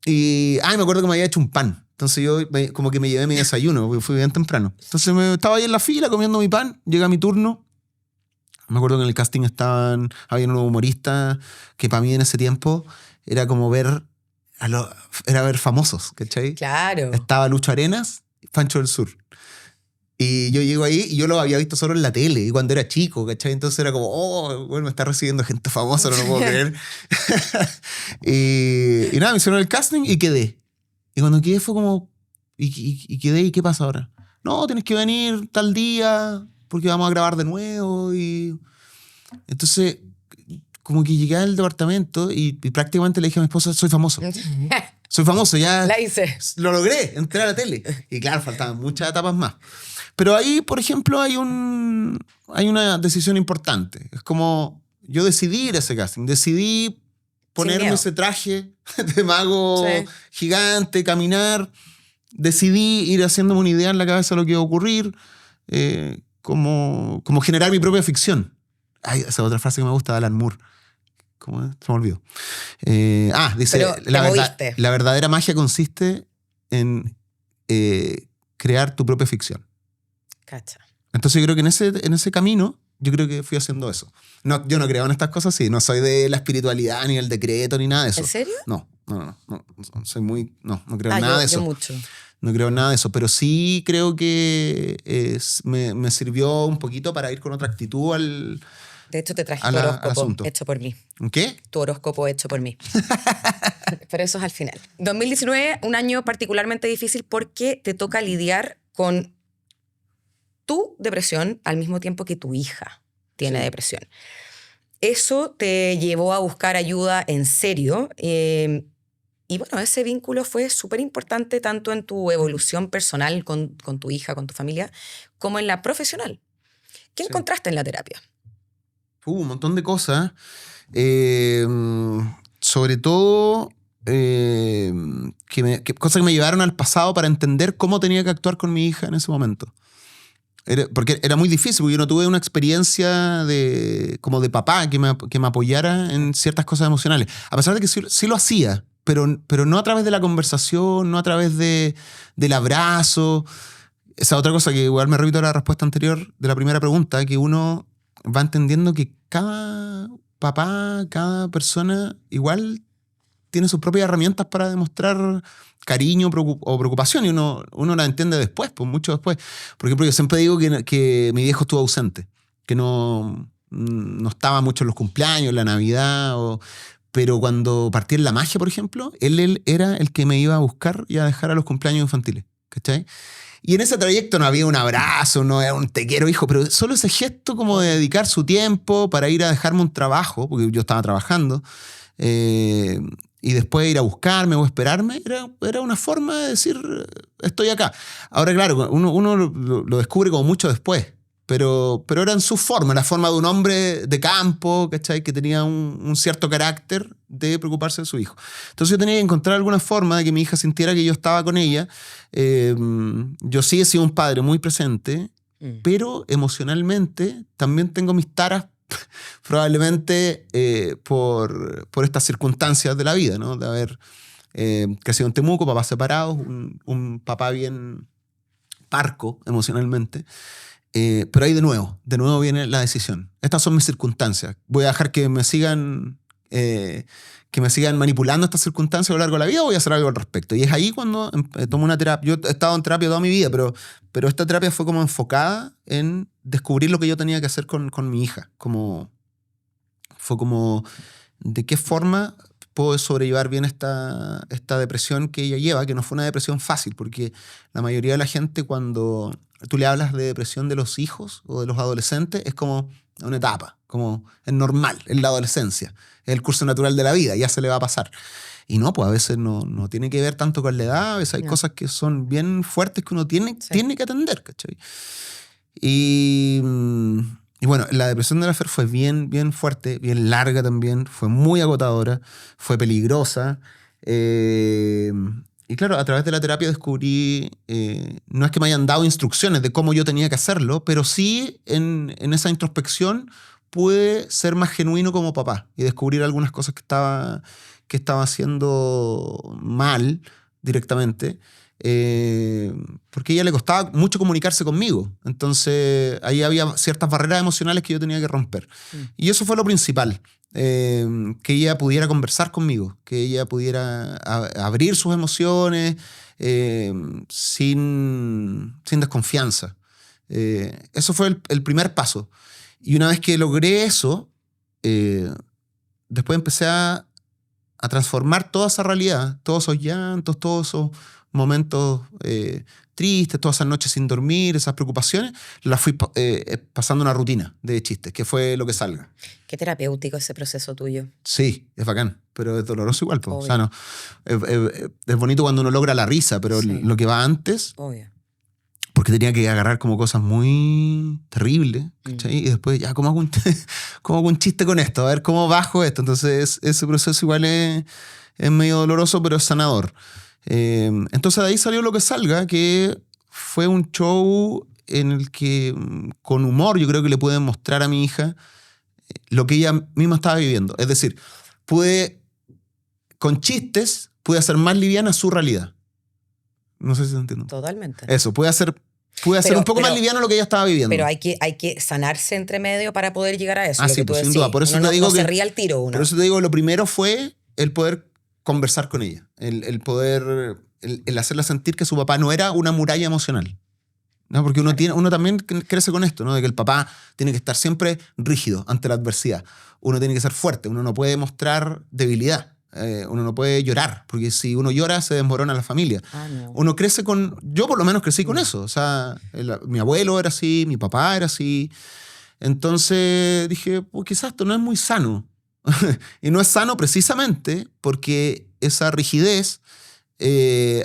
Y me acuerdo que me había hecho un pan. Entonces yo como que me llevé mi desayuno, porque fui bien temprano. Entonces estaba ahí en la fila comiendo mi pan. Llega mi turno. Me acuerdo que en el casting había unos humoristas que para mí en ese tiempo era como ver famosos, ¿cachai? Claro. Estaba Lucho Arenas y Pancho del Sur. Y yo llego ahí y yo lo había visto solo en la tele, y cuando era chico, ¿cachai? Entonces era como, oh, bueno, me está recibiendo gente famosa, no lo puedo creer. Y nada, me hicieron el casting y quedé. Y cuando quedé fue como, y quedé, ¿y qué pasa ahora? No, tienes que venir tal día porque vamos a grabar de nuevo. Y entonces, como que llegué al departamento y prácticamente le dije a mi esposa, soy famoso. Soy famoso, ya La hice. lo logré, entré a la tele. Y claro, faltaban muchas etapas más. Pero ahí, por ejemplo, hay una decisión importante. Es como, yo decidí ir a ese casting, decidí ponerme miedo. ese traje de mago Sí. gigante, caminar. Decidí ir haciéndome una idea en la cabeza de lo que iba a ocurrir, como generar mi propia ficción. Ay, esa otra frase que me gusta de Alan Moore. ¿Cómo es? Se me olvidó. Dice, Pero te moviste. la verdadera magia consiste en crear tu propia ficción. Cacha. Entonces yo creo que en ese camino, yo creo que fui haciendo eso. No, yo no creo en estas cosas, sí. No soy de la espiritualidad, ni el decreto, ni nada de eso. ¿En serio? No, soy muy... No creo en nada de eso. Yo mucho. No creo en nada de eso, pero sí creo que me sirvió un poquito para ir con otra actitud al De hecho, te traje tu al horóscopo asunto. hecho por mí. ¿Qué? Tu horóscopo hecho por mí. Pero eso es al final. 2019, un año particularmente difícil porque te toca lidiar con tu depresión al mismo tiempo que tu hija tiene Sí. depresión. Eso te llevó a buscar ayuda en serio. Y bueno, ese vínculo fue súper importante tanto en tu evolución personal con tu hija, con tu familia, como en la profesional. ¿Qué Sí. encontraste en la terapia? Un montón de cosas. Sobre todo, cosas que me llevaron al pasado para entender cómo tenía que actuar con mi hija en ese momento. Porque era muy difícil, porque yo no tuve una experiencia como de papá que me apoyara en ciertas cosas emocionales. A pesar de que sí lo hacía, pero no a través de la conversación, no a través del abrazo. Esa otra cosa que igual me repito a la respuesta anterior de la primera pregunta, que uno va entendiendo que cada papá, cada persona igual tiene sus propias herramientas para demostrar cariño o preocupación, y uno la entiende después, pues mucho después. Por ejemplo, yo siempre digo que mi viejo estuvo ausente, que no estaba mucho en los cumpleaños, en la Navidad, pero cuando partí en la magia, por ejemplo, él era el que me iba a buscar y a dejar a los cumpleaños infantiles, ¿cachai? Y en ese trayecto no había un abrazo, no era un te quiero, hijo, pero solo ese gesto como de dedicar su tiempo para ir a dejarme un trabajo, porque yo estaba trabajando, y después ir a buscarme o esperarme, era una forma de decir, estoy acá. Ahora, claro, uno lo descubre como mucho después, pero era en su forma, la forma de un hombre de campo, ¿cachai? Que tenía un cierto carácter de preocuparse de su hijo. Entonces yo tenía que encontrar alguna forma de que mi hija sintiera que yo estaba con ella. Yo sí he sido un padre muy presente, pero emocionalmente también tengo mis taras, probablemente por estas circunstancias de la vida, ¿no? De haber crecido en Temuco, papás separados, un papá bien parco emocionalmente. Pero ahí de nuevo viene la decisión. Estas son mis circunstancias. Voy a dejar que me sigan manipulando estas circunstancias a lo largo de la vida, o voy a hacer algo al respecto. Y es ahí cuando tomo una terapia. Yo he estado en terapia toda mi vida, pero esta terapia fue como enfocada en descubrir lo que yo tenía que hacer con mi hija. Fue como, ¿de qué forma puedo sobrellevar bien esta depresión que ella lleva? Que no fue una depresión fácil, porque la mayoría de la gente, cuando tú le hablas de depresión de los hijos o de los adolescentes, es como una etapa, como es normal, es la adolescencia, es el curso natural de la vida, ya se le va a pasar. Y no, pues a veces no tiene que ver tanto con la edad, a veces hay cosas que son bien fuertes que uno tiene que atender, ¿cachai? Y bueno, la depresión de la Fer fue bien, bien fuerte, bien larga también, fue muy agotadora, fue peligrosa. Y claro, a través de la terapia descubrí, no es que me hayan dado instrucciones de cómo yo tenía que hacerlo, pero sí en esa introspección pude ser más genuino como papá y descubrir algunas cosas que estaba haciendo mal directamente. Porque a ella le costaba mucho comunicarse conmigo. Entonces ahí había ciertas barreras emocionales que yo tenía que romper. Y eso fue lo principal. Que ella pudiera conversar conmigo, que ella pudiera abrir sus emociones sin desconfianza. Eso fue el primer paso. Y una vez que logré eso, después empecé a transformar toda esa realidad, todos esos llantos, todos esos momentos tristes, todas esas noches sin dormir, esas preocupaciones, las fui pasando una rutina de chistes, que fue lo que salga. Qué terapéutico ese proceso tuyo. Sí, es bacán, pero es doloroso igual. Obvio. O sea, no, es bonito cuando uno logra la risa, pero Sí. lo que va antes, Obvio. porque tenía que agarrar como cosas muy terribles, ¿cachai? Y después, ya, ¿cómo hago un chiste con esto? A ver, ¿cómo bajo esto? Entonces, ese proceso igual es medio doloroso, pero es sanador. Entonces, de ahí salió Lo que salga, que fue un show en el que, con humor, yo creo que le pude mostrar a mi hija lo que ella misma estaba viviendo. Es decir, con chistes, pude hacer más liviana su realidad. No sé si se entiende. Totalmente. Eso, puede hacer un poco más liviano lo que ella estaba viviendo. Pero hay que sanarse entre medio para poder llegar a eso. Ah, sí, pues sin duda. Por eso uno te digo no que se ríe al tiro uno. Por eso te digo, lo primero fue el poder conversar con ella. El poder, el hacerla sentir que su papá no era una muralla emocional. ¿No? Porque uno también crece con esto, ¿no? De que el papá tiene que estar siempre rígido ante la adversidad. Uno tiene que ser fuerte, uno no puede mostrar debilidad. Uno no puede llorar, porque si uno llora se desmorona la familia. No. Uno crece con... Yo por lo menos crecí con eso. O sea, mi abuelo era así, mi papá era así. Entonces dije, pues quizás esto no es muy sano. Y no es sano precisamente porque esa rigidez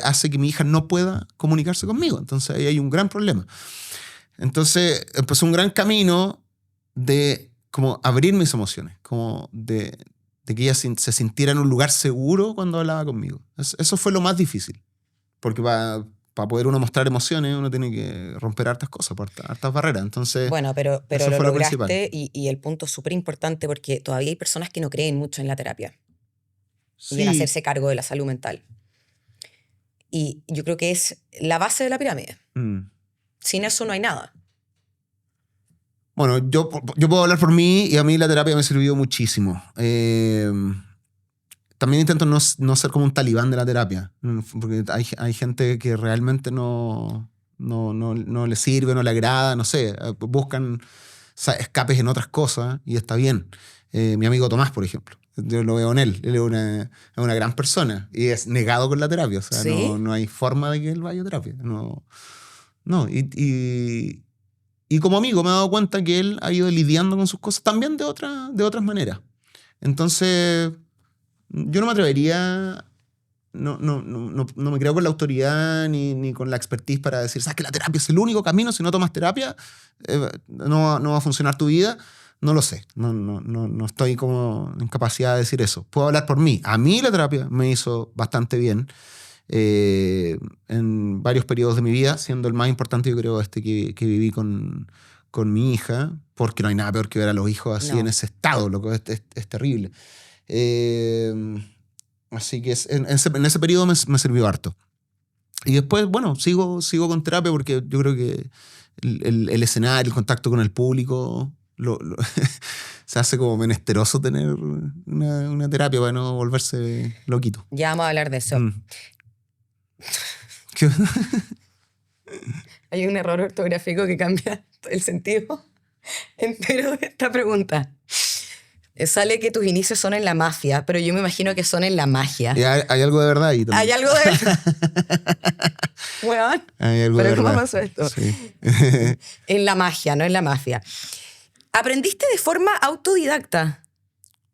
hace que mi hija no pueda comunicarse conmigo. Entonces ahí hay un gran problema. Entonces empezó un gran camino de como abrir mis emociones, como de que ella se sintiera en un lugar seguro cuando hablaba conmigo. Eso fue lo más difícil. Porque para poder uno mostrar emociones, uno tiene que romper hartas cosas, hartas barreras. Entonces, bueno, pero eso lo fue lo lograste principal. y el punto súper importante, porque todavía hay personas que no creen mucho en la terapia Sí. y en hacerse cargo de la salud mental. Y yo creo que es la base de la pirámide. Sin eso no hay nada. Bueno, yo puedo hablar por mí y a mí la terapia me sirvió muchísimo. También intento no ser como un talibán de la terapia, porque hay gente que realmente no le sirve, no le agrada, no sé, buscan escapes en otras cosas y está bien. Mi amigo Tomás, por ejemplo, yo lo veo en él es una gran persona y es negado con la terapia, o sea, ¿Sí? no hay forma de que él vaya a terapia. Y como amigo me he dado cuenta que él ha ido lidiando con sus cosas también de otras maneras. Entonces, yo no me atrevería, no me creo con la autoridad ni con la expertise para decir, ¿sabes que la terapia es el único camino? Si no tomas terapia, no va a funcionar tu vida. No lo sé, no estoy como en capacidad de decir eso. Puedo hablar por mí. A mí la terapia me hizo bastante bien en varios periodos de mi vida, siendo el más importante, yo creo, que viví con mi hija, porque no hay nada peor que ver a los hijos así en ese estado, loco, es terrible. Así que en ese periodo me sirvió harto. Y después, bueno, sigo con terapia porque yo creo que el escenario, el contacto con el público, se hace como menesteroso tener una terapia para no volverse loquito. Ya vamos a hablar de eso. Hay un error ortográfico que cambia el sentido entero de esta pregunta. Sale que tus inicios son en la mafia, pero yo me imagino que son en la magia. Y hay algo de verdad ahí también. ¿Hay algo de verdad? Weón. Hay algo ¿Pero de cómo verdad. pasó esto? Sí. En la magia, no en la mafia. ¿Aprendiste de forma autodidacta?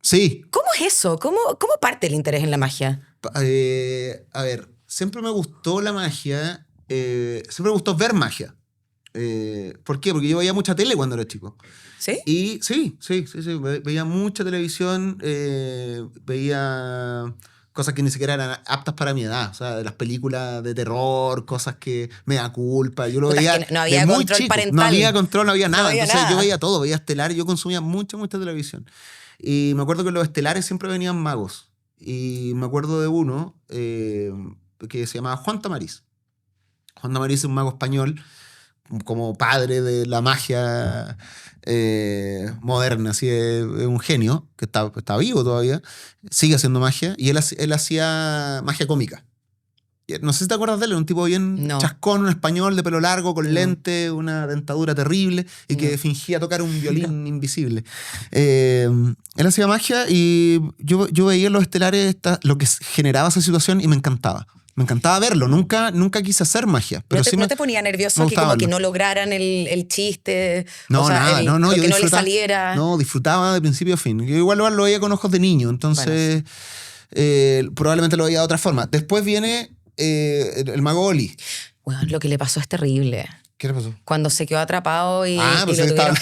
Sí. ¿Cómo es eso? ¿Cómo parte el interés en la magia? A ver, siempre me gustó la magia, siempre me gustó ver magia. ¿Por qué? Porque yo veía mucha tele cuando era chico. ¿Sí? Y sí, veía mucha televisión, veía cosas que ni siquiera eran aptas para mi edad, o sea, de las películas de terror, cosas que me da culpa, yo lo Puta, veía es que no había de muy control chico. parental. No había control, no había nada, había entonces nada. yo veía todo, veía Estelar, yo consumía mucha televisión. Y me acuerdo que en los estelares siempre venían magos, y me acuerdo de uno que se llamaba Juan Tamariz. Juan Tamariz es un mago español, como padre de la magia moderna, así es un genio que está vivo todavía, sigue haciendo magia, y él hacía magia cómica. No sé si te acuerdas de él, un tipo bien chascón, un español de pelo largo, con lente, una dentadura terrible y que fingía tocar un violín invisible. Él hacía magia y yo veía en los estelares lo que generaba esa situación y me encantaba. Me encantaba verlo, nunca quise hacer magia. Pero ¿No te ponía nervioso que como que no lograran el chiste? No, nada, que no le saliera. No, disfrutaba de principio a fin. Yo igual lo veía con ojos de niño, entonces probablemente lo veía de otra forma. Después viene el mago Oli. Bueno, lo que le pasó es terrible. ¿Qué le pasó? Cuando se quedó atrapado y pues lo tuvieron...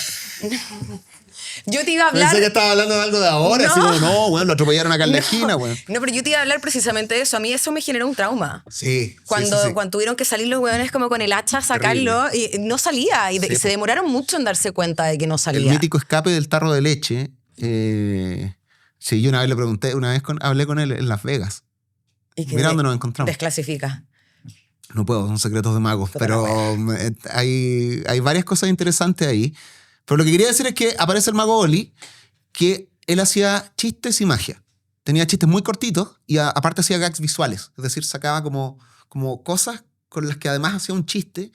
Yo te iba a hablar... Pensé que estaba hablando de algo de ahora. No, así como, bueno, lo atropellaron acá en la esquina, bueno. No, pero yo te iba a hablar precisamente de eso. A mí eso me generó un trauma. Sí. Cuando tuvieron que salir los hueones como con el hacha a sacarlo, y no salía. Y se demoraron mucho en darse cuenta de que no salía. El mítico escape del tarro de leche. Sí, yo una vez le pregunté, hablé con él en Las Vegas. Mira dónde nos encontramos. Desclasifica. No puedo, son secretos de magos. Pero hay varias cosas interesantes ahí. Pero lo que quería decir es que aparece el mago Oli, que él hacía chistes y magia. Tenía chistes muy cortitos y aparte hacía gags visuales. Es decir, sacaba como cosas con las que además hacía un chiste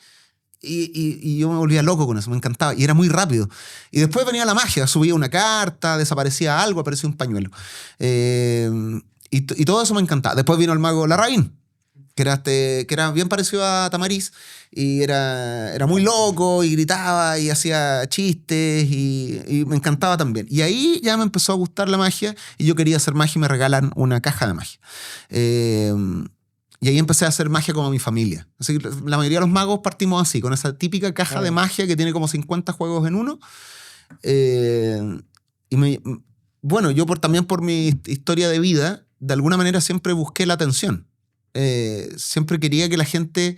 y yo me volvía loco con eso, me encantaba. Y era muy rápido. Y después venía la magia, subía una carta, desaparecía algo, aparecía un pañuelo. Y todo eso me encantaba. Después vino el mago Larraín, que era bien parecido a Tamariz y era muy loco y gritaba y hacía chistes y me encantaba también. Y ahí ya me empezó a gustar la magia y yo quería hacer magia y me regalan una caja de magia. Y ahí empecé a hacer magia como mi familia. Así que la mayoría de los magos partimos así, con esa típica caja de magia que tiene como 50 juegos en uno. Bueno, yo también por mi historia de vida, de alguna manera siempre busqué la atención. Siempre quería que la gente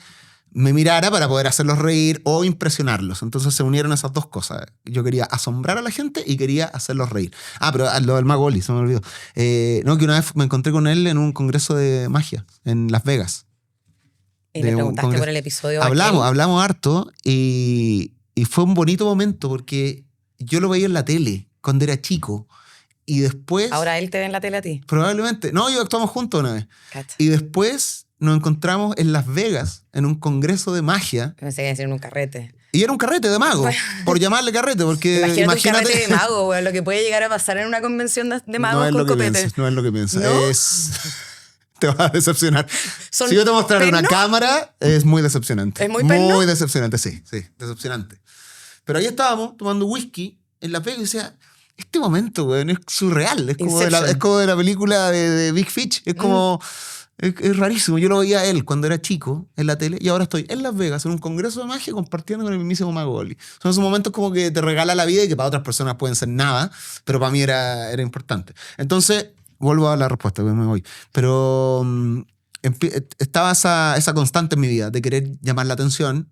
me mirara para poder hacerlos reír o impresionarlos. Entonces se unieron esas dos cosas. Yo quería asombrar a la gente y quería hacerlos reír. Pero lo del mago Oli, se me olvidó. Que una vez me encontré con él en un congreso de magia en Las Vegas. Y le preguntaste por el episodio. Hablamos harto y fue un bonito momento porque yo lo veía en la tele cuando era chico. Y después... ¿Ahora él te ve en la tele a ti? Probablemente. No, yo actuamos juntos una vez. Cacha. Y después nos encontramos en Las Vegas en un congreso de magia. Pensé que iba a decir en un carrete. Y era un carrete de mago, por llamarle carrete, porque imagínate un carrete de mago, güey, lo que puede llegar a pasar en una convención de magos con copete. No es lo que piensas. ¿No? Te vas a decepcionar. Si yo te mostrara una cámara, es muy decepcionante. ¿Es muy perno? Muy decepcionante, sí, decepcionante. Pero ahí estábamos tomando whisky en Las Vegas y decía... Este momento, güey, es surreal. Es como de la película de Big Fish. Es como... Es rarísimo. Yo lo veía a él cuando era chico en la tele y ahora estoy en Las Vegas en un congreso de magia compartiendo con el mismísimo mago Oli. Son esos momentos como que te regala la vida y que para otras personas pueden ser nada, pero para mí era importante. Entonces, vuelvo a la respuesta, me voy. Pero estaba esa constante en mi vida de querer llamar la atención.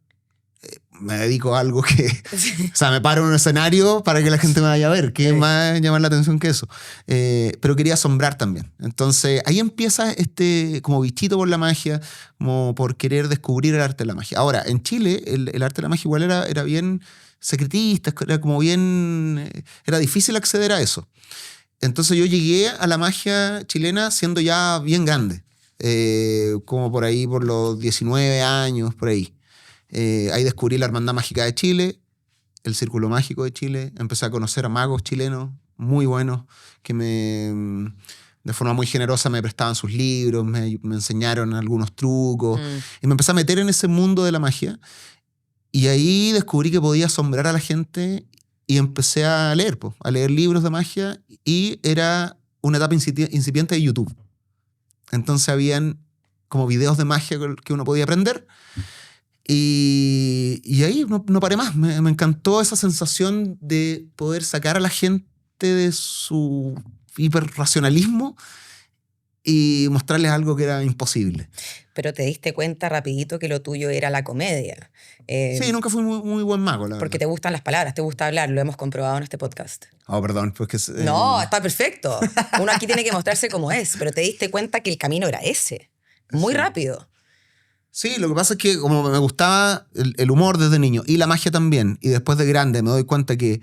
Me dedico a algo que... O sea, me paro en un escenario para que la gente me vaya a ver. ¿Qué más llamar la atención que eso? Pero quería asombrar también. Entonces, ahí empieza como bichito por la magia, como por querer descubrir el arte de la magia. Ahora, en Chile, el arte de la magia igual era bien secretista, era como bien... Era difícil acceder a eso. Entonces, yo llegué a la magia chilena siendo ya bien grande. Como por ahí, por los 19 años, por ahí. Ahí descubrí la Hermandad Mágica de Chile, el Círculo Mágico de Chile. Empecé a conocer a magos chilenos muy buenos que de forma muy generosa me prestaban sus libros, me enseñaron algunos trucos. Y me empecé a meter en ese mundo de la magia. Y ahí descubrí que podía asombrar a la gente y empecé a leer libros de magia. Y era una etapa incipiente de YouTube. Entonces habían como videos de magia que uno podía aprender. Y ahí no paré más. Me encantó esa sensación de poder sacar a la gente de su hiperracionalismo y mostrarles algo que era imposible. Pero te diste cuenta rapidito que lo tuyo era la comedia. Sí, nunca fui muy, muy buen mago, la verdad. Porque te gustan las palabras, te gusta hablar, lo hemos comprobado en este podcast. Oh, perdón. Pues que no, está perfecto. Uno aquí tiene que mostrarse como es, pero te diste cuenta que el camino era ese. Muy rápido. Sí, lo que pasa es que como me gustaba el humor desde niño y la magia también, y después de grande me doy cuenta que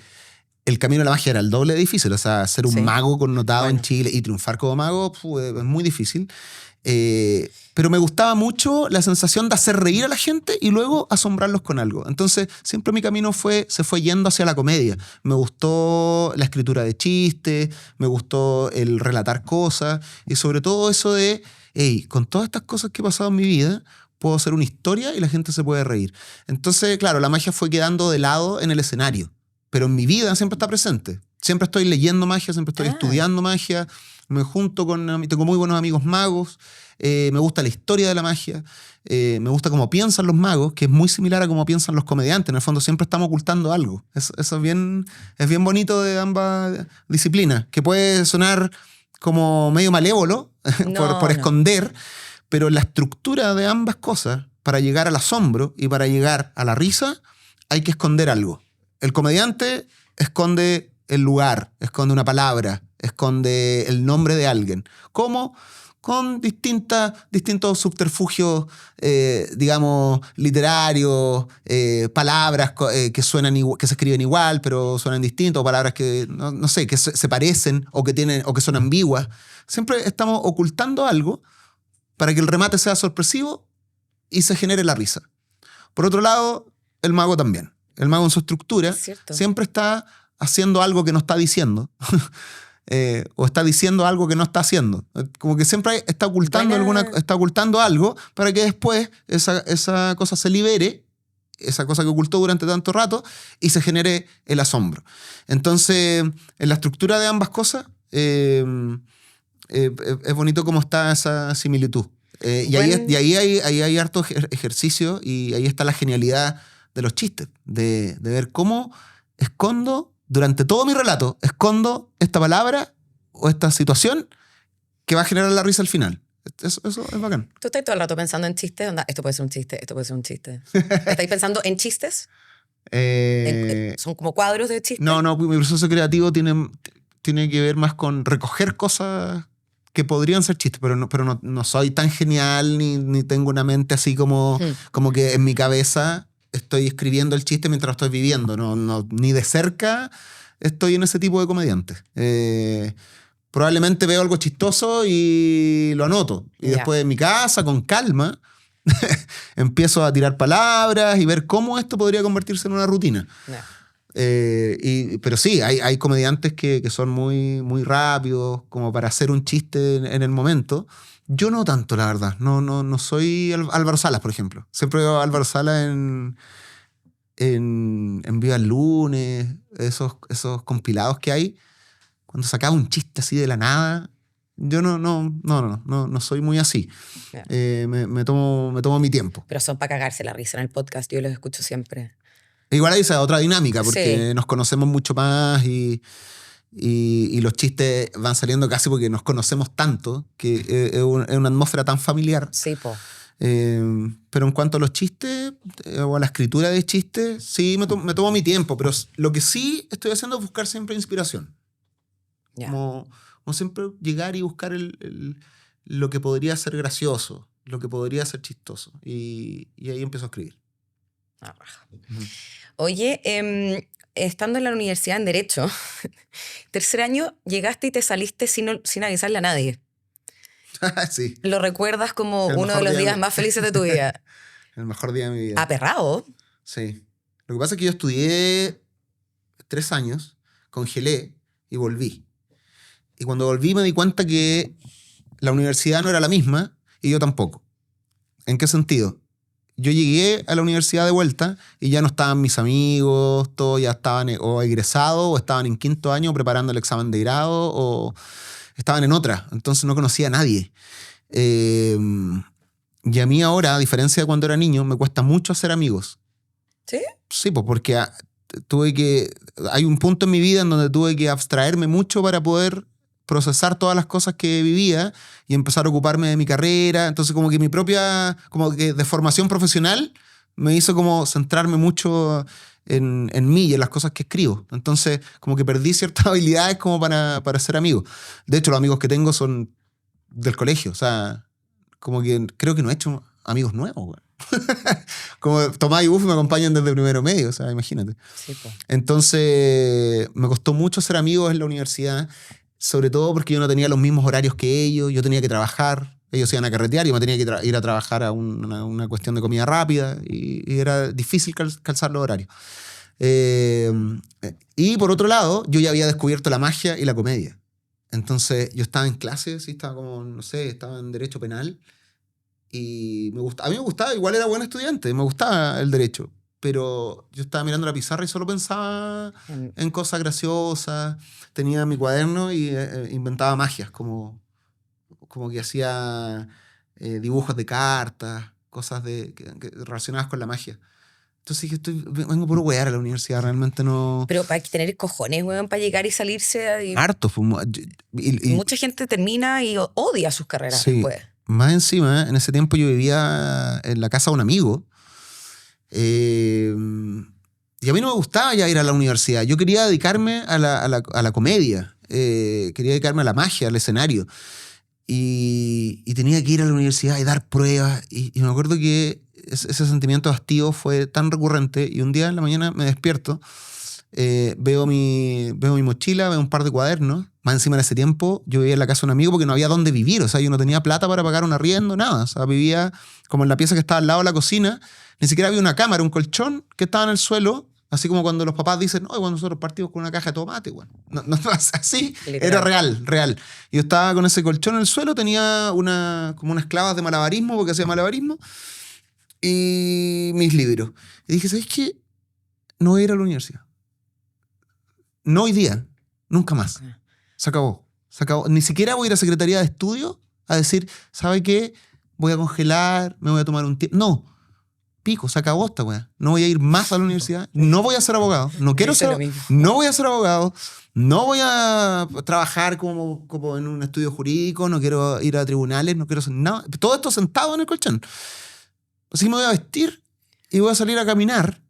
el camino de la magia era el doble de difícil. O sea, ser un mago connotado en Chile y triunfar como mago es muy difícil. Pero me gustaba mucho la sensación de hacer reír a la gente y luego asombrarlos con algo. Entonces, siempre mi camino se fue yendo hacia la comedia. Me gustó la escritura de chistes, me gustó el relatar cosas y sobre todo eso de, hey, con todas estas cosas que he pasado en mi vida, puedo hacer una historia y la gente se puede reír. Entonces, claro, la magia fue quedando de lado en el escenario, pero en mi vida siempre está presente. Siempre estoy leyendo magia, siempre estoy estudiando magia, me junto tengo muy buenos amigos magos, me gusta la historia de la magia, me gusta cómo piensan los magos, que es muy similar a cómo piensan los comediantes. En el fondo siempre estamos ocultando algo. Eso es bien bonito de ambas disciplinas, que puede sonar como medio malévolo por esconder, pero la estructura de ambas cosas, para llegar al asombro y para llegar a la risa, hay que esconder algo. El comediante esconde el lugar, esconde una palabra, esconde el nombre de alguien. ¿Cómo? Con distintos subterfugios, digamos, literarios, palabras que suenan que se escriben igual, pero suenan distintos, palabras que, no sé, que se parecen o que son ambiguas. Siempre estamos ocultando algo para que el remate sea sorpresivo y se genere la risa. Por otro lado, el mago también. El mago en su estructura siempre está haciendo algo que no está diciendo. O está diciendo algo que no está haciendo. Como que siempre está ocultando algo para que después esa cosa se libere, esa cosa que ocultó durante tanto rato, y se genere el asombro. Entonces, en la estructura de ambas cosas, es bonito cómo está esa similitud. Y ahí hay harto ejercicio y ahí está la genialidad de los chistes, de ver cómo escondo, durante todo mi relato, escondo esta palabra o esta situación que va a generar la risa al final. Eso es bacán. ¿Tú estás todo el rato pensando en chistes? Onda, esto puede ser un chiste, esto puede ser un chiste. ¿Estáis pensando en chistes? ¿Son como cuadros de chistes? No, mi proceso creativo tiene que ver más con recoger cosas que podrían ser chistes, pero no soy tan genial ni tengo una mente así como que en mi cabeza estoy escribiendo el chiste mientras lo estoy viviendo. Ni de cerca estoy en ese tipo de comediante. Probablemente veo algo chistoso y lo anoto. Y después en mi casa, con calma, empiezo a tirar palabras y ver cómo esto podría convertirse en una rutina. Pero sí, hay comediantes que son muy, muy rápidos como para hacer un chiste en el momento. Yo no tanto, la verdad. No soy Álvaro Salas, por ejemplo. Siempre veo a Álvaro Salas en Viva el Lunes, esos compilados que hay, cuando sacaba un chiste así de la nada. Yo no soy muy así. Me tomo mi tiempo. Pero son para cagarse la risa en el podcast. Yo los escucho siempre. Igual hay esa otra dinámica, porque nos conocemos mucho más y los chistes van saliendo casi porque nos conocemos tanto, que es una atmósfera tan familiar. Sí, po. Pero en cuanto a los chistes o a la escritura de chistes, sí me tomo mi tiempo, pero lo que sí estoy haciendo es buscar siempre inspiración. Como siempre llegar y buscar lo que podría ser gracioso, lo que podría ser chistoso, y ahí empiezo a escribir. Oye, estando en la universidad en Derecho, tercer año, llegaste y te saliste sin avisarle a nadie. Sí. ¿Lo recuerdas como uno de los días más felices de tu vida? El mejor día de mi vida. ¿Aperrado? Sí. Lo que pasa es que yo estudié 3 años, congelé y volví. Y cuando volví me di cuenta que la universidad no era la misma y yo tampoco. ¿En qué sentido? Yo llegué a la universidad de vuelta y ya no estaban mis amigos, todos ya estaban o egresados o estaban en 5º año preparando el examen de grado o estaban en otra. Entonces no conocía a nadie. Y a mí ahora, a diferencia de cuando era niño, me cuesta mucho hacer amigos. ¿Sí? Sí, pues porque hay un punto en mi vida en donde tuve que abstraerme mucho para poder procesar todas las cosas que vivía y empezar a ocuparme de mi carrera. Entonces como que mi propia, como que de formación profesional me hizo como centrarme mucho en mí y en las cosas que escribo. Entonces como que perdí ciertas habilidades como para ser amigo. De hecho los amigos que tengo son del colegio. O sea, como que creo que no he hecho amigos nuevos. Como Tomás y Buffy me acompañan desde primero medio. O sea, imagínate. Sí, pues. Entonces me costó mucho ser amigos en la universidad. Sobre todo porque yo no tenía los mismos horarios que ellos, yo tenía que trabajar. Ellos iban a carretear y yo me tenía que ir a trabajar a una cuestión de comida rápida y era difícil calzar los horarios. Y por otro lado, yo ya había descubierto la magia y la comedia. Entonces yo estaba en clase, sí, estaba como, no sé, estaba en Derecho Penal y a mí me gustaba, igual era buen estudiante, me gustaba el derecho, pero yo estaba mirando la pizarra y solo pensaba en cosas graciosas, tenía mi cuaderno y inventaba magias, como que hacía dibujos de cartas, cosas relacionadas con la magia. Entonces dije, vengo puro wear a la universidad, realmente no... Pero hay que tener cojones, weón, para llegar y salirse. Harto. Mucha gente termina y odia sus carreras después. Más encima, en ese tiempo yo vivía en la casa de un amigo y a mí no me gustaba ya ir a la universidad. Yo quería dedicarme a la comedia, quería dedicarme a la magia, al escenario. Y tenía que ir a la universidad y dar pruebas. Y me acuerdo que ese sentimiento de hastío fue tan recurrente. Y un día en la mañana me despierto, veo mi mochila, veo un par de cuadernos. Más encima en ese tiempo yo vivía en la casa de un amigo porque no había dónde vivir. O sea, yo no tenía plata para pagar un arriendo, nada. O sea, vivía como en la pieza que estaba al lado de la cocina. Ni siquiera había una cama, era un colchón que estaba en el suelo. Así como cuando los papás dicen, no, cuando nosotros partimos con una caja de tomate, bueno, no así, literal. Era real. Yo estaba con ese colchón en el suelo, tenía como unas clavas de malabarismo, porque hacía malabarismo, y mis libros. Y dije, ¿sabes qué? No voy a ir a la universidad. No hoy día, nunca más. Se acabó. Ni siquiera voy a ir a Secretaría de Estudio a decir, ¿sabe qué? Voy a congelar, me voy a tomar un tiempo. No. Pico, se acabó esta weá. No voy a ir más a la universidad. No voy a ser abogado. No voy a ser abogado. No voy a trabajar como en un estudio jurídico. No quiero ir a tribunales. No quiero hacer nada. Todo esto sentado en el colchón. Así que me voy a vestir y voy a salir a caminar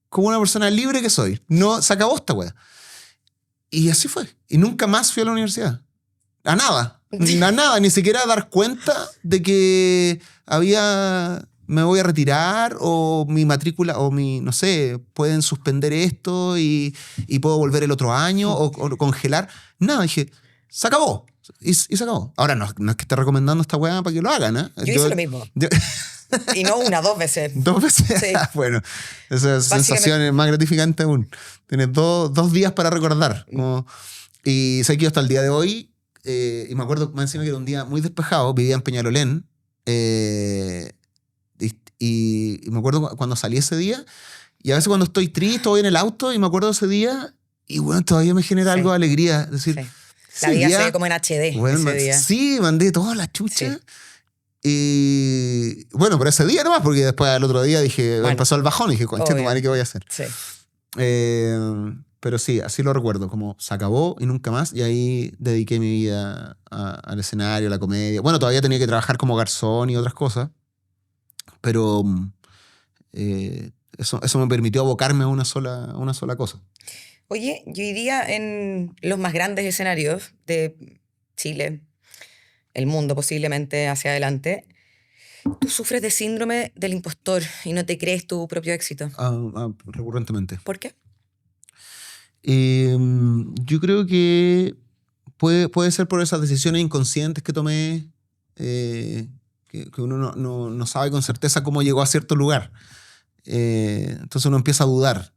como una persona libre que soy. No, se acabó esta weá. Y así fue. Y nunca más fui a la universidad. A nada. A nada. Ni siquiera a dar cuenta de que me voy a retirar o mi matrícula o no sé, pueden suspender esto y puedo volver el otro año o congelar. Nada, dije, se acabó. Y se acabó. Ahora, no es que esté recomendando esta weá para que lo hagan, ¿eh? Yo hice lo mismo. Y no una, 2 veces. 2 veces. Sí. Bueno, esa sensación es más gratificante aún. Tienes 2 días para recordar. Y sé que yo hasta el día de hoy, y me acuerdo más encima que era un día muy despejado, vivía en Peñalolén, y me acuerdo cuando salí ese día, y a veces cuando estoy triste voy en el auto y me acuerdo de ese día, y bueno, todavía me genera algo de alegría. Es decir, la vida se ve como en HD bueno, ese día. Sí, mandé todas las chuchas. Sí. Y bueno, pero ese día nomás, porque después al otro día dije, empezó el bajón, y dije, conchito, madre, ¿qué voy a hacer? Sí. Pero sí, así lo recuerdo, como se acabó y nunca más, y ahí dediqué mi vida al escenario, a la comedia. Bueno, todavía tenía que trabajar como garzón y otras cosas, pero eso me permitió abocarme a una sola cosa. Oye, yo hoy día en los más grandes escenarios de Chile, el mundo posiblemente hacia adelante, tú sufres de síndrome del impostor y no te crees tu propio éxito. Recurrentemente. ¿Por qué? Yo creo que puede ser por esas decisiones inconscientes que tomé, que uno no sabe con certeza cómo llegó a cierto lugar. Entonces uno empieza a dudar.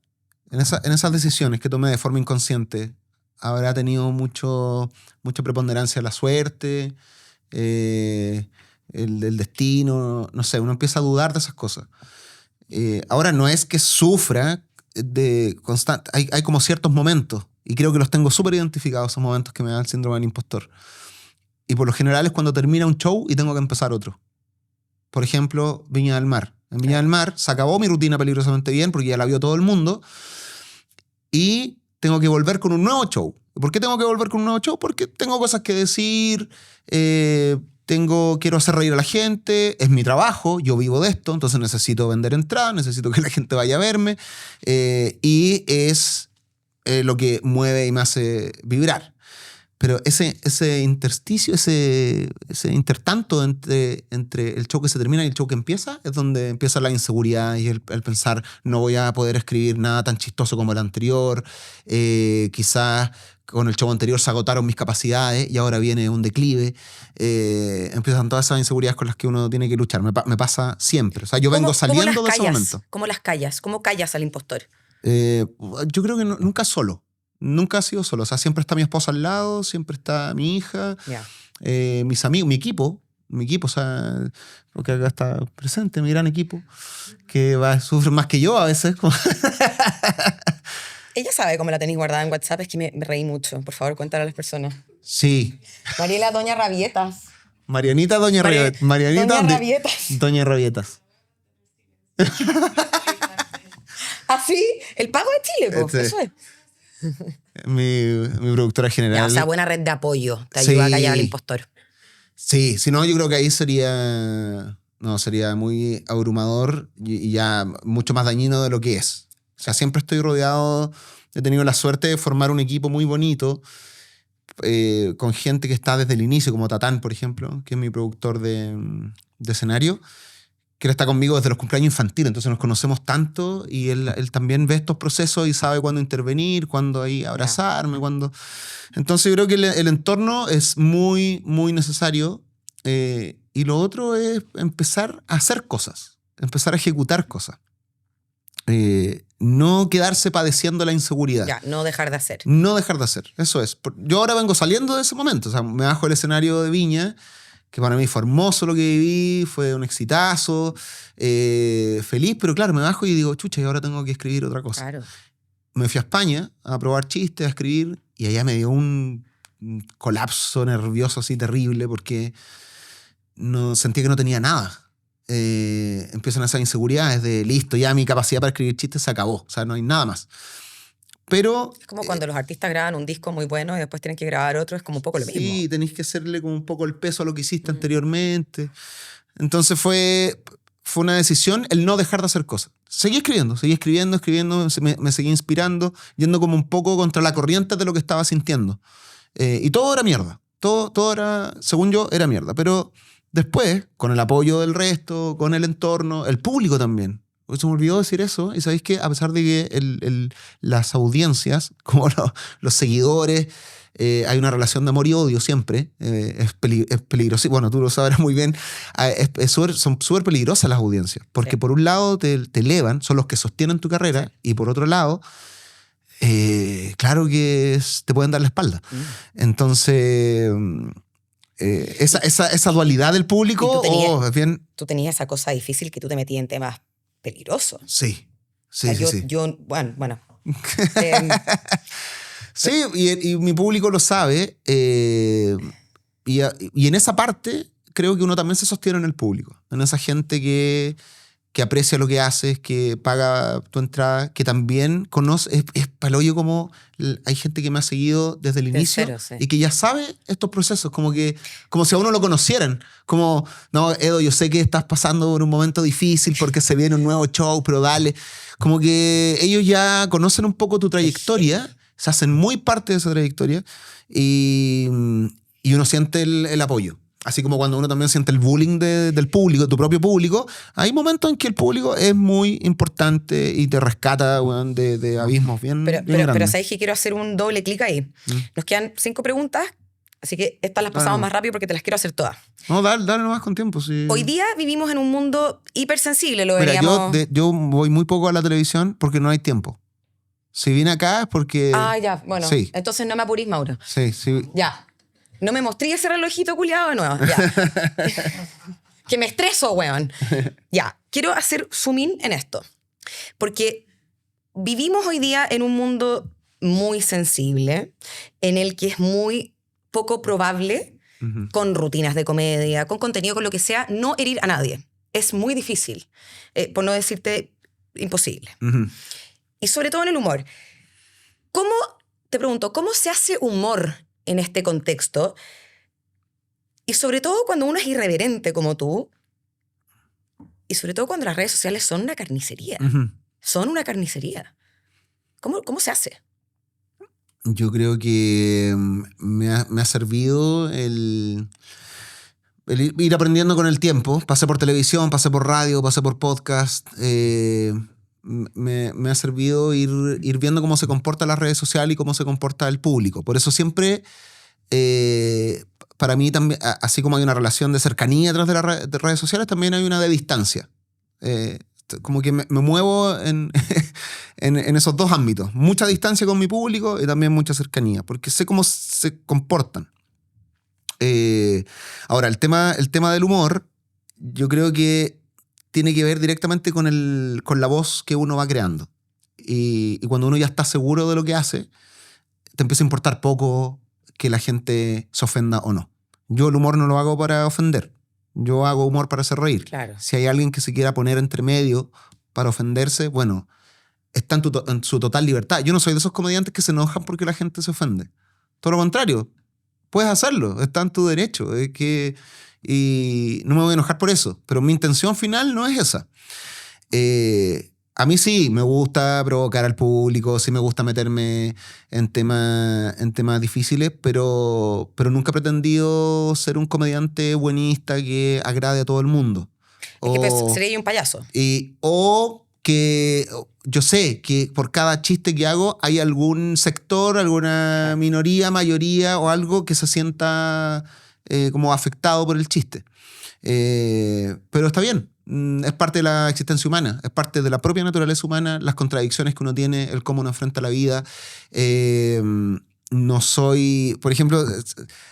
En esas decisiones que tomé de forma inconsciente, habrá tenido mucha preponderancia la suerte, el destino, no sé, uno empieza a dudar de esas cosas. Ahora no es que sufra de constante, hay como ciertos momentos, y creo que los tengo súper identificados, esos momentos que me dan el síndrome del impostor. Y por lo general es cuando termina un show y tengo que empezar otro. Por ejemplo, Viña del Mar. En Viña del Mar se acabó mi rutina Peligrosamente Bien porque ya la vio todo el mundo y tengo que volver con un nuevo show. ¿Por qué tengo que volver con un nuevo show? Porque tengo cosas que decir, quiero hacer reír a la gente, es mi trabajo, yo vivo de esto, entonces necesito vender entradas, necesito que la gente vaya a verme, y es lo que mueve y me hace vibrar. Pero ese intersticio, ese intertanto entre el show que se termina y el show que empieza, es donde empieza la inseguridad y el pensar, no voy a poder escribir nada tan chistoso como el anterior, quizás con el show anterior se agotaron mis capacidades y ahora viene un declive. Empiezan todas esas inseguridades con las que uno tiene que luchar. Me pasa siempre. O sea, yo vengo saliendo de ese momento. ¿Cómo las callas? ¿Cómo callas al impostor? Yo creo que nunca solo. Nunca ha sido solo. O sea, siempre está mi esposa al lado, siempre está mi hija, mis amigos, mi equipo, o sea, porque acá está presente mi gran equipo, que sufre más que yo a veces. Ella sabe cómo la tenéis guardada en WhatsApp, es que me reí mucho. Por favor, cuéntale a las personas. Sí. Mariela, Doña Rabietas. Marianita, Doña Rabietas. Marianita, Doña Rabietas. Doña Rabietas. Así, el pago de Chile, po. Eso es. Mi productora general. Ya, o sea, buena red de apoyo. Te ayuda a callar al impostor. Sí, si no, yo creo que ahí sería muy abrumador y ya mucho más dañino de lo que es. O sea, siempre estoy rodeado, he tenido la suerte de formar un equipo muy bonito, con gente que está desde el inicio, como Tatán, por ejemplo, que es mi productor de escenario, que él está conmigo desde los cumpleaños infantiles, entonces nos conocemos tanto y él también ve estos procesos y sabe cuándo intervenir, cuándo ahí abrazarme, cuándo... Entonces yo creo que el entorno es muy, muy necesario, y lo otro es empezar a hacer cosas, empezar a ejecutar cosas. No quedarse padeciendo la inseguridad. Ya, no dejar de hacer. No dejar de hacer, eso es. Yo ahora vengo saliendo de ese momento, o sea, me bajo del escenario de Viña, que para mí fue hermoso lo que viví, fue un exitazo, feliz, pero claro, me bajo y digo, chucha, y ahora tengo que escribir otra cosa. Claro. Me fui a España a probar chistes, a escribir, y allá me dio un colapso nervioso así terrible porque sentía que no tenía nada. Empiezan esas inseguridades de listo, ya mi capacidad para escribir chistes se acabó, o sea, no hay nada más. Pero es como cuando los artistas graban un disco muy bueno y después tienen que grabar otro, es como un poco lo mismo. Sí, tenéis que hacerle como un poco el peso a lo que hiciste anteriormente. Entonces fue una decisión el no dejar de hacer cosas. Seguí escribiendo, me seguí inspirando, yendo como un poco contra la corriente de lo que estaba sintiendo. Y todo era mierda. Todo era, según yo, era mierda. Pero después, con el apoyo del resto, con el entorno, el público también. Se me olvidó decir eso, y sabéis que a pesar de que las audiencias, como los seguidores, hay una relación de amor y odio siempre, es peligroso. Bueno, tú lo sabrás muy bien, son súper peligrosas las audiencias, porque por un lado te elevan, son los que sostienen tu carrera, y por otro lado, claro que te pueden dar la espalda. Entonces... esa dualidad del público es bien... Tú tenías esa cosa difícil que tú te metías en temas peligrosos. Sí. Yo, bueno. Sí, y mi público lo sabe. Y en esa parte creo que uno también se sostiene en el público. En esa gente que aprecia lo que haces, que paga tu entrada, que también conoce, es palollo como hay gente que me ha seguido desde el inicio cero, sí. y que ya sabe estos procesos, como si a uno lo conocieran. Como, no, Edo, yo sé que estás pasando por un momento difícil porque se viene un nuevo show, pero dale. Como que ellos ya conocen un poco tu trayectoria, se hacen muy parte de esa trayectoria y uno siente el apoyo. Así como cuando uno también siente el bullying del público, de tu propio público, hay momentos en que el público es muy importante y te rescata, bueno, de abismos bien grandes. Pero sabéis que quiero hacer un doble clic ahí. Nos quedan 5 preguntas, así que estas las pasamos más rápido porque te las quiero hacer todas. No, dale nomás con tiempo. Sí. Hoy día vivimos en un mundo hipersensible, lo Mira, veríamos... yo voy muy poco a la televisión porque no hay tiempo. Si vine acá es porque... Ah, ya, bueno. Sí. Entonces no me apurís, Mauro. Sí. Ya. No me mostré ese relojito culiado de nuevo. Ya. Que me estreso, weón. Ya. Quiero hacer zoom in en esto. Porque vivimos hoy día en un mundo muy sensible, en el que es muy poco probable, con rutinas de comedia, con contenido, con lo que sea, no herir a nadie. Es muy difícil. Por no decirte imposible. Y sobre todo en el humor. Te pregunto, ¿cómo se hace humor en este contexto? Y sobre todo cuando uno es irreverente como tú, y sobre todo cuando las redes sociales son una carnicería. Son una carnicería. ¿Cómo se hace? Yo creo que me ha servido el ir aprendiendo con el tiempo. Pasé por televisión, pasé por radio, pasé por podcast. Me ha servido ir viendo cómo se comportan las redes sociales y cómo se comporta el público. Por eso siempre, para mí también, así como hay una relación de cercanía a través de las de redes sociales, también hay una de distancia. Como que me muevo en esos dos ámbitos. Mucha distancia con mi público y también mucha cercanía, porque sé cómo se comportan. Ahora, el tema del humor, yo creo que tiene que ver directamente con la voz que uno va creando. Y cuando uno ya está seguro de lo que hace, te empieza a importar poco que la gente se ofenda o no. Yo el humor no lo hago para ofender. Yo hago humor para hacer reír. Claro. Si hay alguien que se quiera poner entre medio para ofenderse, bueno, está en su total libertad. Yo no soy de esos comediantes que se enojan porque la gente se ofende. Todo lo contrario. Puedes hacerlo, está en tu derecho. Y no me voy a enojar por eso. Pero mi intención final no es esa. A mí sí me gusta provocar al público, sí me gusta meterme en temas difíciles, pero nunca he pretendido ser un comediante buenista que agrade a todo el mundo. Es que pues, sería un payaso. O que yo sé que por cada chiste que hago hay algún sector, alguna minoría, mayoría o algo que se sienta como afectado por el chiste. Pero está bien. Es parte de la existencia humana, es parte de la propia naturaleza humana, las contradicciones que uno tiene, el cómo uno enfrenta la vida. No soy, por ejemplo,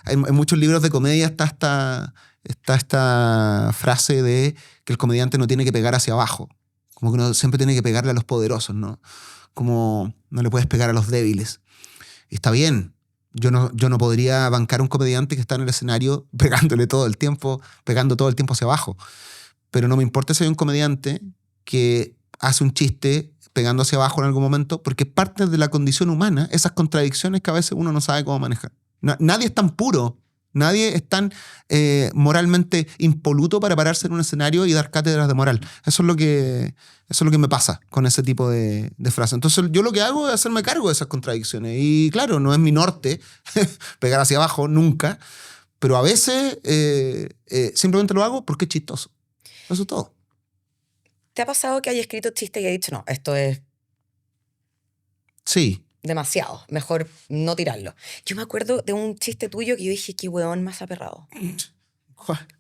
en muchos libros de comedia está esta frase de que el comediante no tiene que pegar hacia abajo, como que uno siempre tiene que pegarle a los poderosos, ¿no? Como no le puedes pegar a los débiles. Y está bien. Yo no podría bancar a un comediante que está en el escenario pegándole todo el tiempo, pegando todo el tiempo hacia abajo. Pero no me importa si hay un comediante que hace un chiste pegando hacia abajo en algún momento, porque parte de la condición humana, esas contradicciones que a veces uno no sabe cómo manejar. Nadie es tan puro, nadie es tan moralmente impoluto para pararse en un escenario y dar cátedras de moral. Eso es lo que me pasa con ese tipo de frases. Entonces yo lo que hago es hacerme cargo de esas contradicciones. Y claro, no es mi norte pegar hacia abajo, nunca, pero a veces simplemente lo hago porque es chistoso. Eso es todo. ¿Te ha pasado que hayas escrito chistes y hayas dicho, no, esto es sí, demasiado, mejor no tirarlo? Yo me acuerdo de un chiste tuyo que yo dije, qué huevón más aperrado.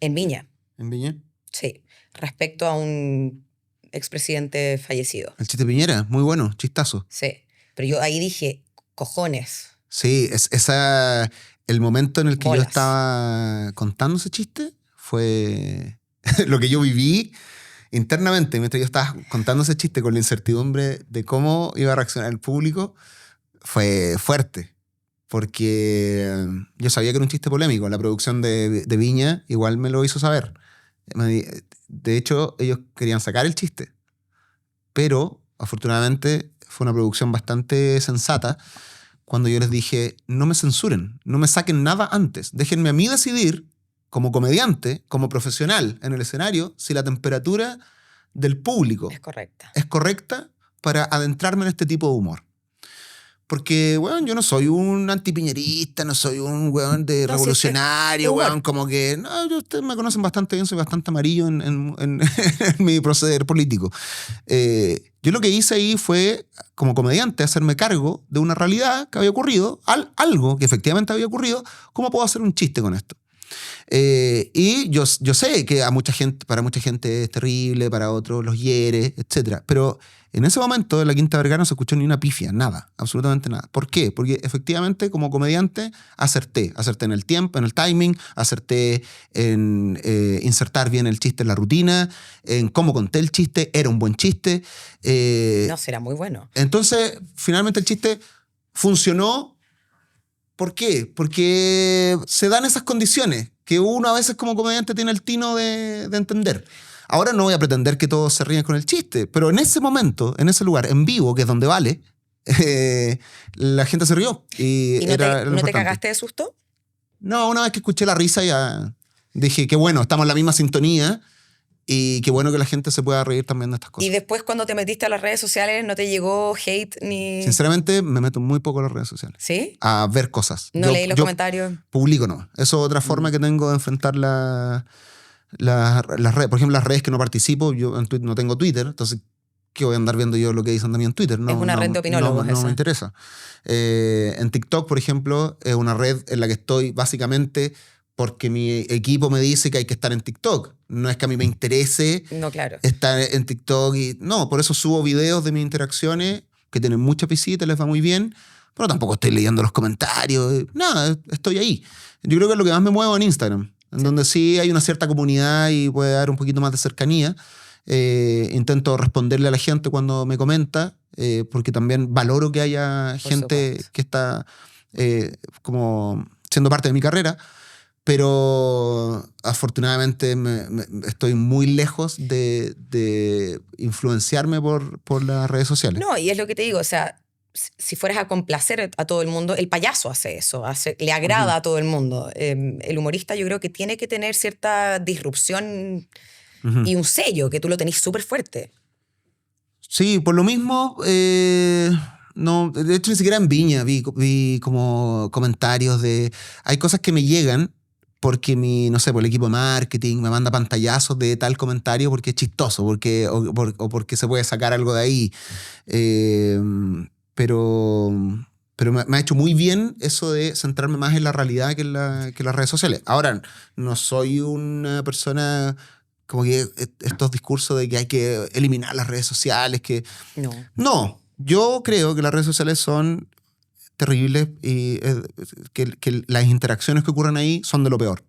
En Viña. ¿En Viña? Sí, respecto a un expresidente fallecido. El chiste Piñera, muy bueno, chistazo. Sí, pero yo ahí dije, cojones. Sí, el momento en el que Bolas. yo estaba contando ese chiste fue lo que yo viví internamente mientras yo estaba contando ese chiste con la incertidumbre de cómo iba a reaccionar el público. Fue fuerte, porque yo sabía que era un chiste polémico. La producción de Viña igual me lo hizo saber. De hecho, ellos querían sacar el chiste, pero afortunadamente fue una producción bastante sensata cuando yo les dije, no me censuren, no me saquen nada antes, déjenme a mí decidir como comediante, como profesional en el escenario, si la temperatura del público es correcta para adentrarme en este tipo de humor. Porque, weón, yo no soy un antipiñerista, no soy un weón de revolucionario, weón, como que... No, ustedes me conocen bastante bien, soy bastante amarillo en mi proceder político. Yo lo que hice ahí fue, como comediante, hacerme cargo de una realidad que había ocurrido, algo que efectivamente había ocurrido. ¿Cómo puedo hacer un chiste con esto? Y yo sé que para mucha gente es terrible, para otros los hiere, etc. Pero en ese momento en la Quinta Vergara no se escuchó ni una pifia, nada, absolutamente nada. ¿Por qué? Porque efectivamente como comediante acerté en el tiempo, en el timing, acerté en insertar bien el chiste en la rutina, en cómo conté el chiste, era un buen chiste. No, será muy bueno. Entonces, finalmente el chiste funcionó. ¿Por qué? Porque se dan esas condiciones que uno a veces como comediante tiene el tino de entender. Ahora no voy a pretender que todos se ríen con el chiste, pero en ese momento, en ese lugar, en vivo, que es donde vale, la gente se rió. ¿Y no te cagaste de susto? No, una vez que escuché la risa ya dije que bueno, estamos en la misma sintonía Y qué bueno que la gente se pueda reír también de estas cosas. Y después cuando te metiste a las redes sociales, ¿no te llegó hate ni...? Sinceramente, me meto muy poco en las redes sociales. ¿Sí? A ver cosas. ¿No leí los comentarios? Publico no. Eso es otra forma que tengo de enfrentar las redes. Por ejemplo, las redes que no participo, yo no tengo Twitter, entonces, ¿qué voy a andar viendo yo lo que dicen de mí en Twitter? No, es una red de opinólogos. No me interesa. En TikTok, por ejemplo, es una red en la que estoy básicamente porque mi equipo me dice que hay que estar en TikTok. No es que a mí me interese estar en TikTok. No, por eso subo videos de mis interacciones que tienen muchas visitas, les va muy bien, pero tampoco estoy leyendo los comentarios. Nada, estoy ahí. Yo creo que es lo que más me muevo en Instagram, en donde sí hay una cierta comunidad y puede dar un poquito más de cercanía. Intento responderle a la gente cuando me comenta, porque también valoro que haya gente que está como siendo parte de mi carrera. Pero afortunadamente estoy muy lejos de influenciarme por las redes sociales. No, y es lo que te digo, o sea, si fueras a complacer a todo el mundo, el payaso hace eso, le agrada a todo el mundo. El humorista yo creo que tiene que tener cierta disrupción y un sello, que tú lo tenés súper fuerte. Sí, por lo mismo... No, de hecho ni siquiera en Viña vi como comentarios de... Hay cosas que me llegan porque por el equipo de marketing me manda pantallazos de tal comentario porque es chistoso, o porque se puede sacar algo de ahí. Pero me ha hecho muy bien eso de centrarme más en la realidad que en las redes sociales. Ahora, no soy una persona... como que estos discursos de que hay que eliminar las redes sociales, que... No. Yo creo que las redes sociales son terribles y que las interacciones que ocurren ahí son de lo peor.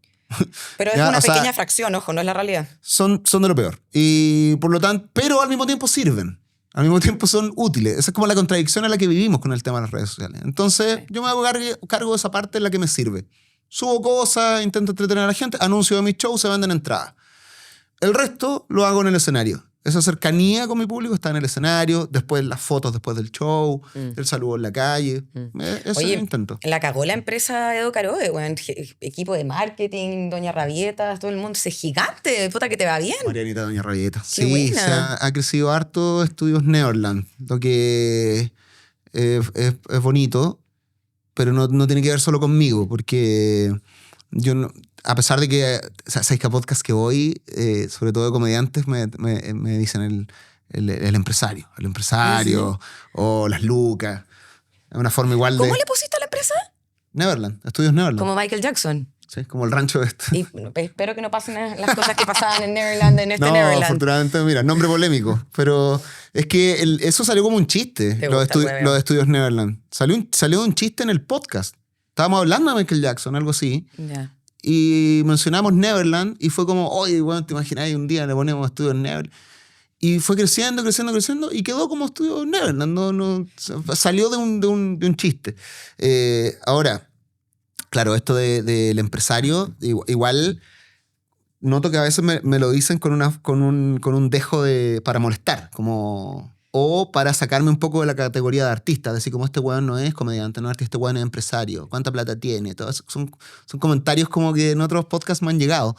Pero es una pequeña fracción, ojo, no es la realidad. Son de lo peor. Y por lo tanto, pero al mismo tiempo sirven. Al mismo tiempo son útiles. Esa es como la contradicción en la que vivimos con el tema de las redes sociales. Entonces, yo me hago cargo de esa parte en la que me sirve. Subo cosas, intento entretener a la gente, anuncio de mis shows, se venden entradas. El resto lo hago en el escenario. Esa cercanía con mi público está en el escenario, después las fotos después del show, el saludo en la calle. Eso es intento. La cagó la empresa Edo Caroe, equipo de marketing, Doña Rabietas, todo el mundo. Es gigante, puta que te va bien. Marianita Doña Rabietas. Sí, ha crecido harto Estudios Neverland, lo que es bonito, pero no tiene que ver solo conmigo, porque yo no... A pesar de que, sabes que a podcast que voy, sobre todo de comediantes, me dicen el empresario. El empresario, o las lucas. Es una forma igual de... ¿Cómo le pusiste a la empresa? Neverland, Estudios Neverland. Como Michael Jackson. Sí, como el rancho de esto. Y espero que no pasen las cosas que pasaban en Neverland, Neverland. No, afortunadamente, mira, nombre polémico. Pero es que eso salió como un chiste, los de Estudios Neverland. Salió un chiste en el podcast. Estábamos hablando de Michael Jackson, algo así. Ya. Y mencionamos Neverland y fue como, oye, bueno, te imaginas, un día le ponemos Estudios Neverland. Y fue creciendo y quedó como Estudios Neverland. Salió de un chiste. Ahora, claro, esto del empresario, igual noto que a veces me lo dicen con un dejo para molestar, o para sacarme un poco de la categoría de artista, decir como este weón no es comediante, no es artista, este weón es empresario, cuánta plata tiene, todo eso son comentarios como que en otros podcasts me han llegado.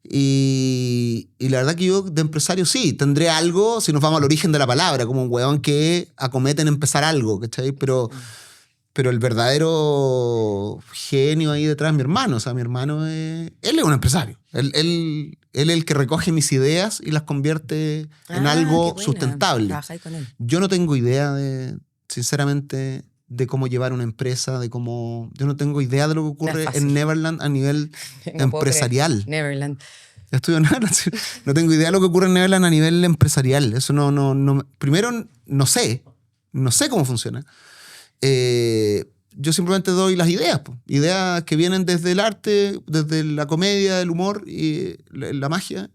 Y la verdad que yo de empresario sí, tendré algo, si nos vamos al origen de la palabra, como un weón que acomete en empezar algo, ¿cachai? Pero el verdadero genio ahí detrás es mi hermano. O sea, mi hermano él es un empresario. Él es el que recoge mis ideas y las convierte en algo sustentable. Trabajáis con él. Yo no tengo idea sinceramente, de cómo llevar una empresa, yo no tengo idea de lo que ocurre en Neverland a nivel empresarial. Neverland. Estudio Neverland. No tengo idea de lo que ocurre en Neverland a nivel empresarial. Eso no. Primero, no sé cómo funciona. Yo simplemente doy las ideas, ideas que vienen desde el arte, desde la comedia, el humor y la magia,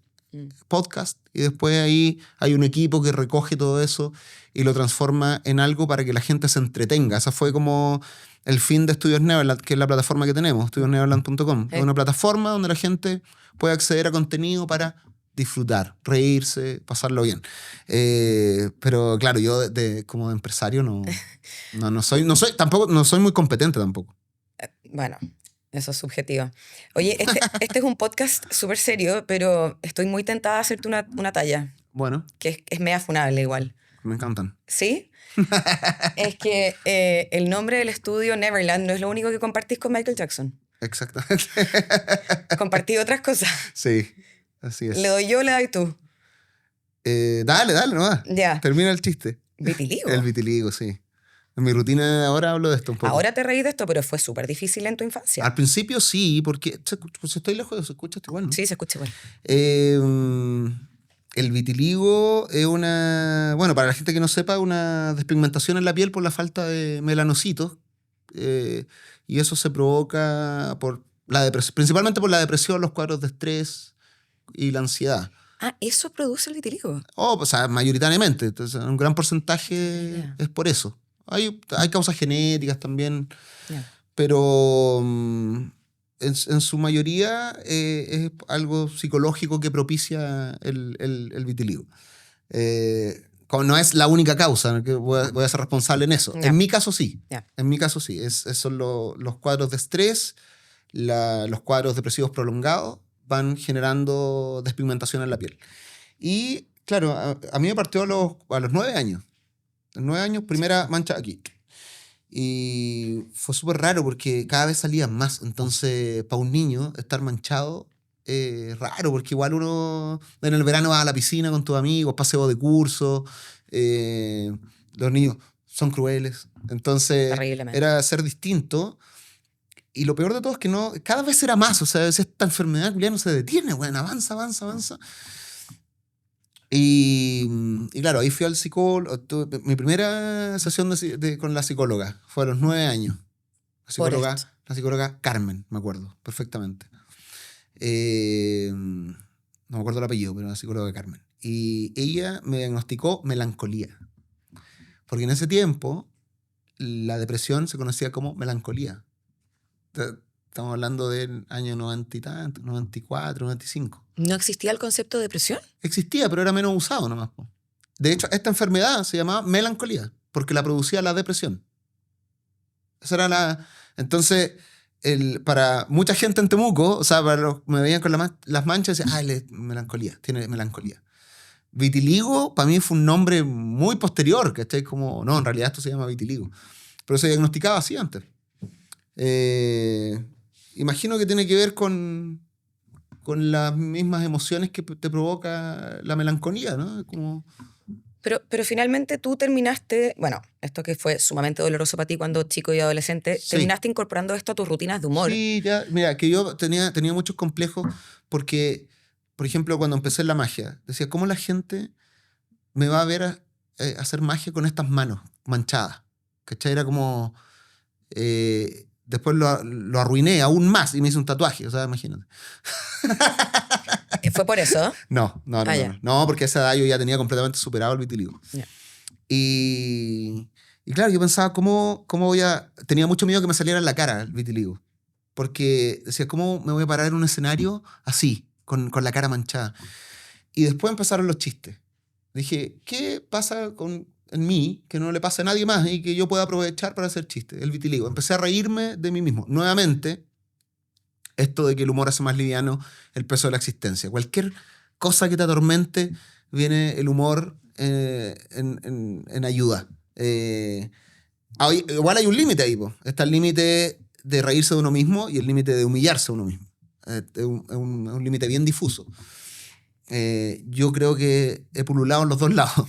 podcast, y después ahí hay un equipo que recoge todo eso y lo transforma en algo para que la gente se entretenga. Esa fue como el fin de Estudios Neverland, que es la plataforma que tenemos, estudiosneverland.com. Es una plataforma donde la gente puede acceder a contenido para disfrutar, reírse, pasarlo bien. Pero claro, yo como empresario no soy muy competente tampoco. Bueno, Eso es subjetivo. Oye, este es un podcast súper serio, pero estoy muy tentada a hacerte una talla, Bueno, que es media funable igual. me encantan. ¿Sí? Es que el nombre del estudio Neverland no es lo único que compartís con Michael Jackson. Exactamente. Compartí otras cosas. Sí, así es. ¿Le doy yo o le doy tú? Dale, nomás. Ya. Termina el chiste. ¿Vitiligo? El vitiligo, sí. En mi rutina de ahora hablo de esto un poco. Ahora te reís de esto, pero fue súper difícil en tu infancia. Al principio sí, porque pues estoy lejos, se escucha igual, ¿no? Sí, se escucha igual. El vitiligo es una, bueno, para la gente que no sepa, una despigmentación en la piel por la falta de melanocitos. Y eso se provoca por la depresión, principalmente por la depresión, los cuadros de estrés y la ansiedad. Ah, ¿eso produce el vitiligo? O sea, mayoritariamente. Entonces, un gran porcentaje es por eso. Hay causas genéticas también, pero en su mayoría es algo psicológico que propicia el vitiligo. Como no es la única causa, que voy a ser responsable en eso. En mi caso sí. En mi caso sí. Son los cuadros de estrés, los cuadros depresivos prolongados van generando despigmentación en la piel. Y claro, a mí me partió a los 9 años. A los 9 años, primera mancha aquí. Y fue súper raro porque cada vez salían más. Entonces, para un niño, estar manchado es raro, porque igual uno en el verano va a la piscina con tus amigos, paseo de curso. Los niños son crueles. Entonces, era ser distinto. Y lo peor de todo es que cada vez era más. O sea, esta enfermedad ya no se detiene, bueno, avanza. Y claro, ahí fui al psicólogo. Mi primera sesión con la psicóloga fue a los 9 años. La psicóloga Carmen, me acuerdo perfectamente. No me acuerdo el apellido, pero la psicóloga Carmen. Y ella me diagnosticó melancolía. Porque en ese tiempo la depresión se conocía como melancolía. Estamos hablando del año 90 y tanto, 94, 95. ¿No existía el concepto de depresión? Existía, pero era menos usado nomás. De hecho, esta enfermedad se llamaba melancolía, porque la producía la depresión. Esa era la... Entonces, para mucha gente en Temuco, o sea, me veían con las manchas y decían, melancolía, tiene melancolía. Vitiligo, para mí fue un nombre muy posterior, ¿cachai? Como, no, en realidad esto se llama vitiligo. Pero se diagnosticaba así antes. Imagino que tiene que ver con las mismas emociones que te provoca la melancolía, ¿no? Pero finalmente tú terminaste, bueno, esto que fue sumamente doloroso para ti cuando chico y adolescente, sí. Terminaste incorporando esto a tus rutinas de humor. Sí, ya, mira, que yo tenía muchos complejos porque, por ejemplo, cuando empecé en la magia, decía, ¿cómo la gente me va a ver hacer magia con estas manos manchadas? ¿Cachai? Era como... después lo arruiné aún más y me hice un tatuaje, o sea, imagínate. ¿Fue por eso? No, porque a esa edad yo ya tenía completamente superado el vitiligo. Yeah. Y claro, yo pensaba, ¿cómo voy a...? Tenía mucho miedo que me saliera en la cara el vitiligo, porque decía, ¿cómo me voy a parar en un escenario así, con la cara manchada? Y después empezaron los chistes. Dije, ¿qué pasa en mí que no le pasa a nadie más y que yo pueda aprovechar para hacer chistes? El vitiligo. Empecé a reírme de mí mismo. Nuevamente, esto de que el humor hace más liviano el peso de la existencia. Cualquier cosa que te atormente, viene el humor en ayuda. Igual hay un límite ahí, po. Está el límite de reírse de uno mismo y el límite de humillarse a uno mismo. Es un límite bien difuso. Yo creo que he pululado en los dos lados.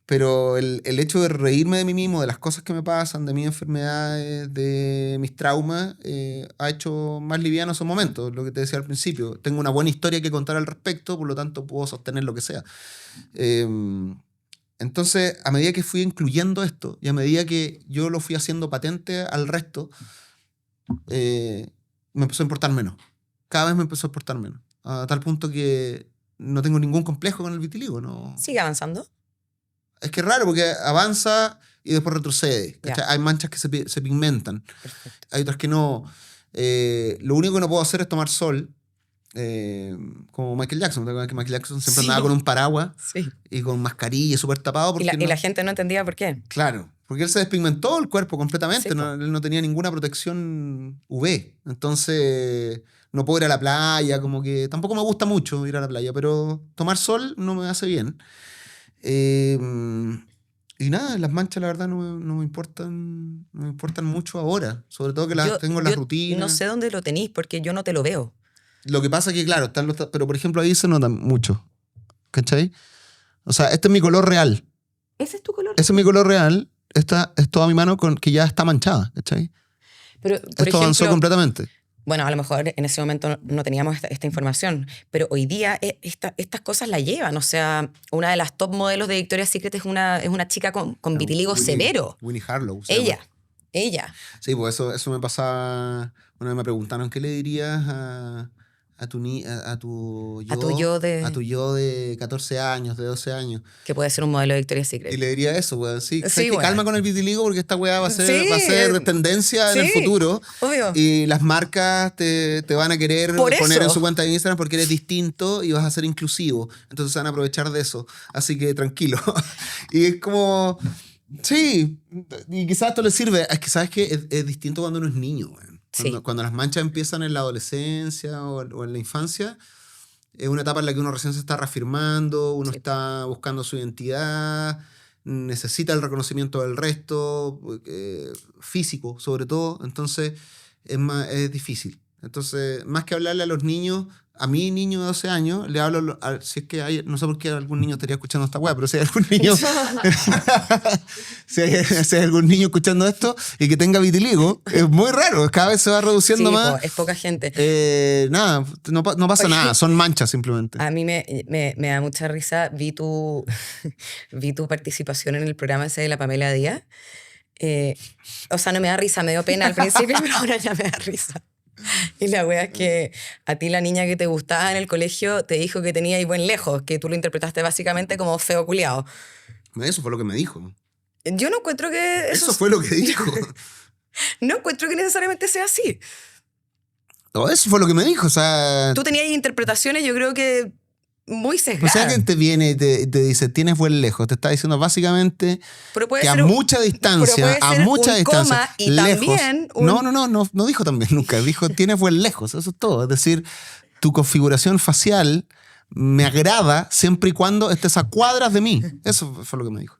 Pero el hecho de reírme de mí mismo, de las cosas que me pasan, de mis enfermedades, de mis traumas, ha hecho más liviano esos momentos. Lo que te decía al principio, tengo una buena historia que contar al respecto, por lo tanto puedo sostener lo que sea. Entonces, a medida que fui incluyendo esto y a medida que yo lo fui haciendo patente al resto, me empezó a importar menos. Cada vez me empezó a importar menos. A tal punto que no tengo ningún complejo con el vitiligo. No. ¿Sigue avanzando? Es que es raro porque avanza y después retrocede. Yeah. Hay manchas que se pigmentan. Perfecto. Hay otras que no. Lo único que no puedo hacer es tomar sol. Como Michael Jackson. Que Michael Jackson siempre andaba con un paraguas y con mascarilla súper tapado. Y la gente no entendía por qué. Claro. Porque él se despigmentó el cuerpo completamente, Sí, no, él no tenía ninguna protección UV. Entonces, no puedo ir a la playa, como que tampoco me gusta mucho ir a la playa, pero tomar sol no me hace bien. Eh, y nada, las manchas la verdad no me importan mucho ahora, sobre todo que las tengo en las yo no rutinas. sé dónde lo tenéis porque yo no te lo veo. Lo que pasa es que, claro, pero por ejemplo ahí se nota mucho, ¿cachai? O sea, este es mi color real. ¿Ese es tu color? Ese es mi color real. Esta es toda mi mano que ya está manchada, ¿cachai? Pero, por Esto avanzó ejemplo, completamente. bueno, a lo mejor en ese momento no teníamos esta información, pero hoy día estas cosas la llevan. O sea, una de las top modelos de Victoria's Secret es una chica con vitiligo severo. Winnie Harlow. Se llama. Ella. Sí, pues eso me pasaba. Una vez me preguntaron, ¿qué le dirías a tu A tu yo de 14 años, de 12 años? que puede ser un modelo de Victoria's Secret. Y le diría eso, weón. Sí, Sí, ¿sabes qué? weón. Calma con el vitiligo porque esta weá va a ser, Sí, va a ser tendencia en el sí, futuro. obvio. Y las marcas te van a querer Por poner eso. en su cuenta de Instagram porque eres distinto y vas a ser inclusivo. Entonces se van a aprovechar de eso. Así que tranquilo. Y es como... Sí, y quizás esto le sirve. Es que sabes que es distinto cuando uno es niño, weón. Cuando las manchas empiezan en la adolescencia o en la infancia, es una etapa en la que uno recién se está reafirmando, uno está buscando su identidad, necesita el reconocimiento del resto, físico sobre todo, entonces es difícil. Entonces, más que hablarle a los niños, a mi niño de 12 años, le hablo, si es que hay, no sé por qué algún niño estaría escuchando esta weá, pero si hay algún niño, si hay algún niño escuchando esto y que tenga vitiligo, es muy raro, cada vez se va reduciendo Sí, más. es poca gente. Nada, no pasa nada, son manchas simplemente. A mí me da mucha risa, vi tu participación en el programa ese de la Pamela Díaz. O sea, no me da risa, me dio pena al principio, pero ahora ya me da risa. Y la wea es que a ti la niña que te gustaba en el colegio te dijo que tenía ahí buen lejos, que tú lo interpretaste básicamente como feo culiao. Eso fue lo que me dijo. Yo no encuentro que... Eso fue lo que dijo. No encuentro que necesariamente sea así. No, eso fue lo que me dijo, o sea... Tú tenías interpretaciones, yo creo que muy O sesgadas. sea, alguien te viene y te dice, tienes buen lejos. Te está diciendo básicamente que a mucha distancia, coma y lejos... también No dijo también nunca. Dijo, tienes buen lejos. Eso es todo. Es decir, tu configuración facial me agrada siempre y cuando estés a cuadras de mí. Eso fue lo que me dijo.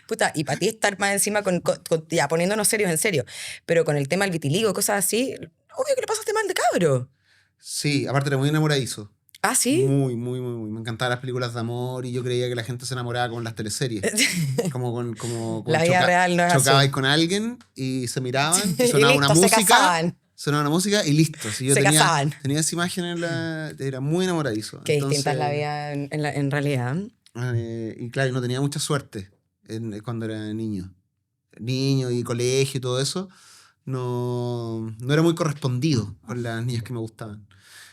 Puta, y para ti estar más encima ya poniéndonos serios en serio, pero con el tema del vitiligo, cosas así, obvio que le pasaste mal de cabro. Sí, aparte era muy enamoradizo. ¿Ah, sí? Muy. Me encantaban las películas de amor y yo creía que la gente se enamoraba con las teleseries. como La vida real no es así. chocabais con alguien y se miraban y Y sonaba listo, una se música. casaban. Sonaba una música y listo. Si yo Se casaban. tenía esa imagen era muy enamoradizo. Qué distinta es la vida en realidad. Y claro, no tenía mucha suerte cuando era niño. Niño y colegio y todo eso. No era muy correspondido con las niñas que me gustaban.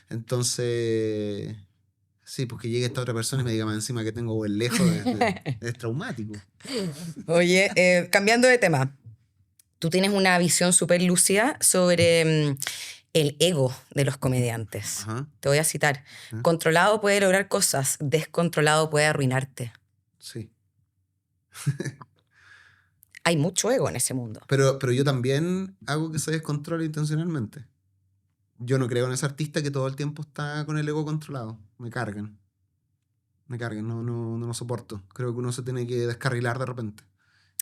Entonces, sí, pues que llegue esta otra persona y me diga más encima que tengo buen lejos, es traumático. Oye, cambiando de tema, tú tienes una visión súper lúcida sobre el ego de los comediantes. Ajá. Te voy a citar. Controlado puede lograr cosas, descontrolado puede arruinarte. Sí. Hay mucho ego en ese mundo. Pero yo también hago que se descontrole intencionalmente. Yo no creo en ese artista que todo el tiempo está con el ego controlado. Me cargan, no lo soporto. Creo que uno se tiene que descarrilar de repente.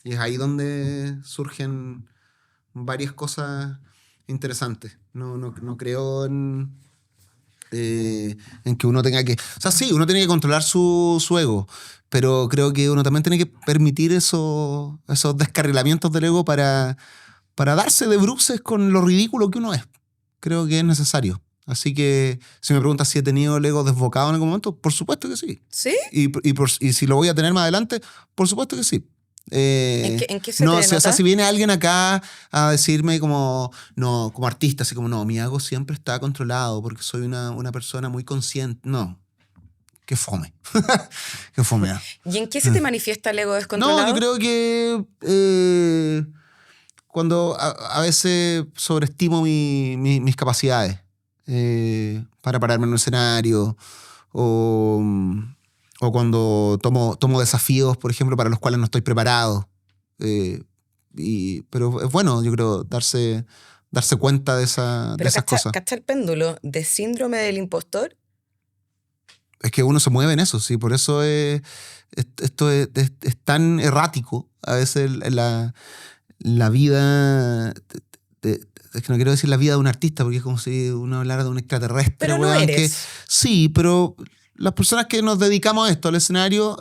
Y es ahí donde surgen varias cosas interesantes. No creo en que uno tenga que... O sea, sí, uno tiene que controlar su ego, pero creo que uno también tiene que permitir esos descarrilamientos del ego para darse de bruces con lo ridículo que uno es. Creo que es necesario. Así que si me preguntas si he tenido el ego desbocado en algún momento, por supuesto que sí. ¿Sí? Y si lo voy a tener más adelante, por supuesto que sí. ¿En qué se no, te o sea, nota? si viene alguien acá a decirme como artista, así como, no, mi ego siempre está controlado porque soy una persona muy consciente. No, qué fome. Qué fome. ¿Y en qué se te manifiesta el ego descontrolado? No, yo creo que cuando a veces sobreestimo mis capacidades para pararme en un escenario o O cuando tomo desafíos, por ejemplo, para los cuales no estoy preparado. Pero es bueno, yo creo, darse cuenta de esas cosas. ¿Cacha el péndulo de síndrome del impostor? Es que uno se mueve en eso, sí. Por eso esto es tan errático. A veces la vida... Es que no quiero decir la vida de un artista, porque es como si uno hablara de un extraterrestre. Pero no eres. Sí, pero las personas que nos dedicamos a esto, al escenario,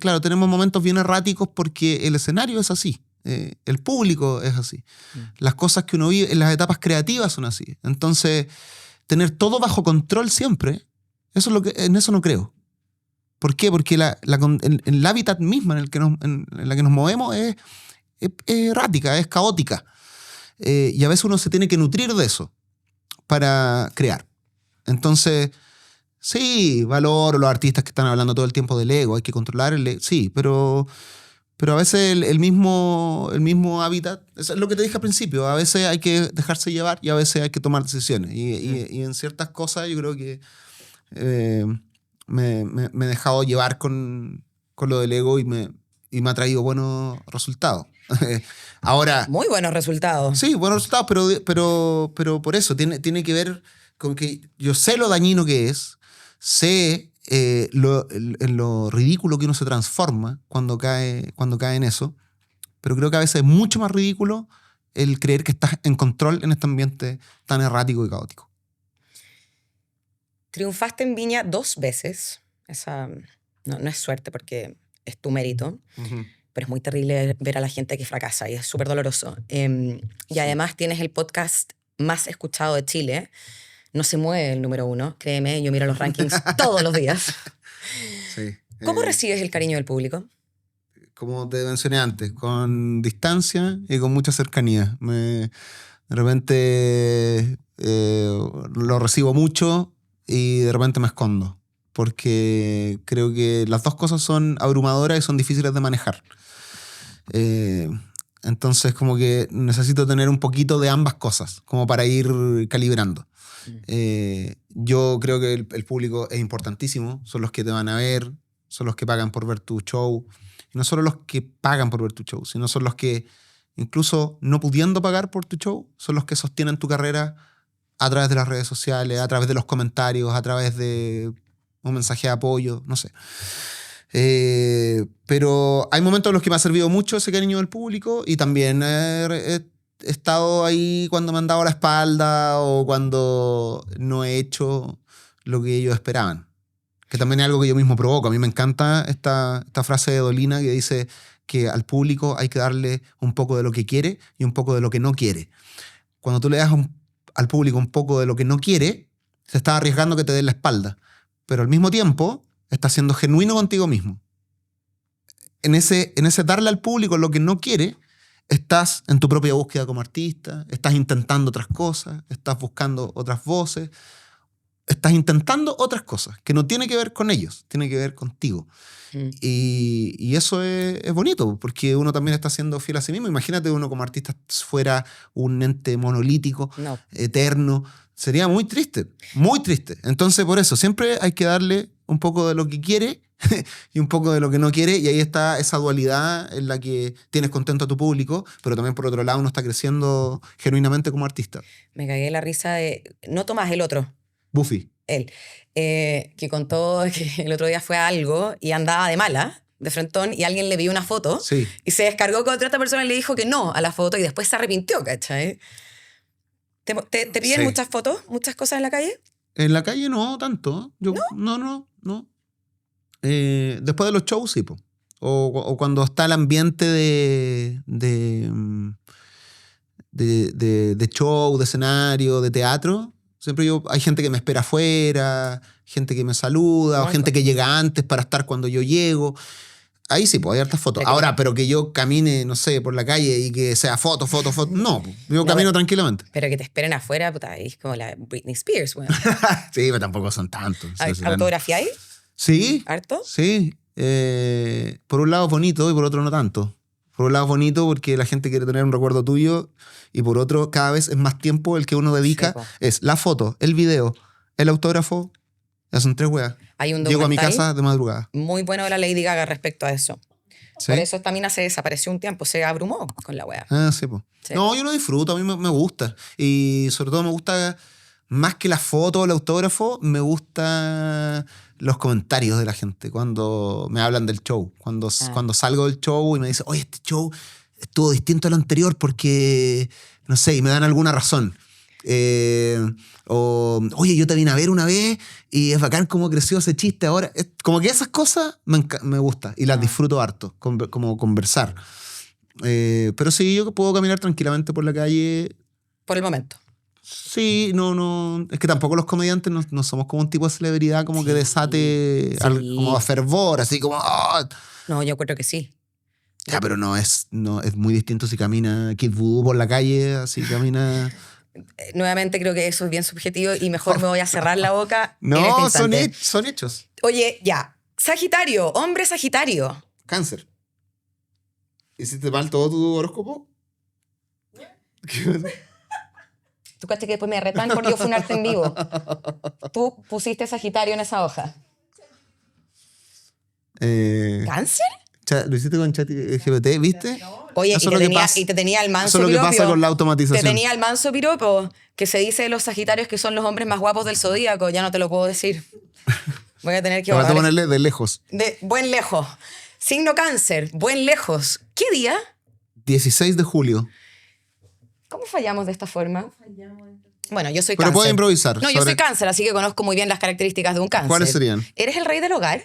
claro, tenemos momentos bien erráticos porque el escenario es así. El público es así. Las cosas que uno vive en las etapas creativas son así. Entonces, tener todo bajo control siempre, en eso no creo. ¿Por qué? Porque el hábitat mismo en la que nos movemos es errática, es caótica. Y a veces uno se tiene que nutrir de eso para crear. Entonces, sí, valoro los artistas que están hablando todo el tiempo del ego, hay que controlar el ego, sí, pero a veces el mismo hábitat, es lo que te dije al principio, a veces hay que dejarse llevar y a veces hay que tomar decisiones. Y en ciertas cosas yo creo que me he dejado llevar con lo del ego y me ha traído buenos resultados. Ahora, muy buenos resultados. Sí, buenos resultados, pero por eso tiene que ver con que yo sé lo dañino que es, sé lo ridículo que uno se transforma cuando cae en eso, pero creo que a veces es mucho más ridículo el creer que estás en control en este ambiente tan errático y caótico. Triunfaste en Viña 2 veces. Esa no es suerte porque es tu mérito. Uh-huh. Pero es muy terrible ver a la gente que fracasa y es súper doloroso. Y además tienes el podcast más escuchado de Chile. No se mueve el número 1, créeme, yo miro los rankings todos los días. Sí. ¿Cómo recibes el cariño del público? Como te mencioné antes, con distancia y con mucha cercanía. De repente lo recibo mucho y de repente me escondo. Porque creo que las dos cosas son abrumadoras y son difíciles de manejar. Entonces como que necesito tener un poquito de ambas cosas como para ir calibrando. Yo creo que el público es importantísimo, son los que te van a ver, son los que pagan por ver tu show, y no solo los que pagan por ver tu show, sino son los que incluso no pudiendo pagar por tu show, son los que sostienen tu carrera a través de las redes sociales, a través de los comentarios, a través de un mensaje de apoyo, no sé. Pero hay momentos en los que me ha servido mucho ese cariño del público y también he estado ahí cuando me han dado la espalda o cuando no he hecho lo que ellos esperaban. Que también es algo que yo mismo provoco. A mí me encanta esta frase de Dolina que dice que al público hay que darle un poco de lo que quiere y un poco de lo que no quiere. Cuando tú le das al público un poco de lo que no quiere, se está arriesgando que te den la espalda. Pero al mismo tiempo estás siendo genuino contigo mismo. En ese darle al público lo que no quiere, estás en tu propia búsqueda como artista, estás intentando otras cosas, estás buscando otras voces, estás intentando otras cosas que no tiene que ver con ellos, tiene que ver contigo. Y eso es bonito, porque uno también está siendo fiel a sí mismo. Imagínate uno como artista fuera un ente monolítico, eterno. Sería muy triste, muy triste. Entonces, por eso, siempre hay que darle un poco de lo que quiere y un poco de lo que no quiere, y ahí está esa dualidad en la que tienes contento a tu público, pero también por otro lado uno está creciendo genuinamente como artista. Me cagué la risa de... No Tomás, el otro. Buffy. Él. Que contó que el otro día fue a algo y andaba de mala, de frentón, y alguien le pidió una foto y se descargó contra esta persona y le dijo que no a la foto y después se arrepintió, ¿cachai? ¿Te piden muchas fotos, muchas cosas en la calle? En la calle no tanto. No. Después de los shows, sí, po. O cuando está el ambiente de show, de escenario, de teatro. Siempre hay gente que me espera afuera, gente que me saluda, o gente que llega antes para estar cuando yo llego. Ahí sí, pues hay hartas fotos. Ahora, pero que yo camine, no sé, por la calle y que sea foto, no. Yo camino tranquilamente. Pero que te esperen afuera, puta, es como la Britney Spears, güey. Sí, pero tampoco son tantos. ¿Autografiáis? Sí. ¿Harto? Sí. Por un lado bonito y por otro no tanto. Por un lado bonito porque la gente quiere tener un recuerdo tuyo y por otro cada vez es más tiempo el que uno dedica. Sí, es la foto, el video, el autógrafo, Ya son 3 weas. Hay un Llego a mi documental casa de madrugada. muy bueno de la Lady Gaga respecto a eso. ¿Sí? Por eso esta mina se desapareció un tiempo, se abrumó con la wea. Ah, sí, pues. Sí. No, yo lo disfruto, a mí me gusta. Y sobre todo me gusta, más que la foto o el autógrafo, me gusta los comentarios de la gente cuando me hablan del show. Cuando salgo del show y me dicen, oye, este show estuvo distinto al anterior porque, no sé, y me dan alguna razón. O, oye, yo te vine a ver una vez y es bacán cómo creció ese chiste ahora. Como que esas cosas me gustan y las disfruto harto, como conversar. Pero sí, yo puedo caminar tranquilamente por la calle. Por el momento. Sí, no. Es que tampoco los comediantes no somos como un tipo de celebridad como que desate como a fervor, así como. Oh. No, yo creo que sí. Ya, pero no es muy distinto si camina Kid Voodoo por la calle, así camina. Nuevamente creo que eso es bien subjetivo y mejor me voy a cerrar la boca. No, en este instante. son hechos. Oye, ya. Sagitario, hombre Sagitario. Cáncer. ¿Hiciste mal todo tu horóscopo? Tú caché que después me retan porque yo fui un arte en vivo. Tú pusiste Sagitario en esa hoja. ¿Cáncer? Lo hiciste con ChatGPT, ¿viste? Oye, y te tenía el manso piropo. Eso es lo que piropo. pasa con la automatización. Te tenía el manso piropo, que se dice de los Sagitarios que son los hombres más guapos del zodíaco. Ya no te lo puedo decir. Voy a tener que borrar. Vas a ponerle de lejos. De buen lejos. Signo Cáncer, buen lejos. ¿Qué día? 16 de julio. ¿Cómo fallamos de esta forma? Bueno, yo soy Pero Cáncer. puedo improvisar. No, yo soy Cáncer, así que conozco muy bien las características de un Cáncer. ¿Cuáles serían? ¿Eres el rey del hogar?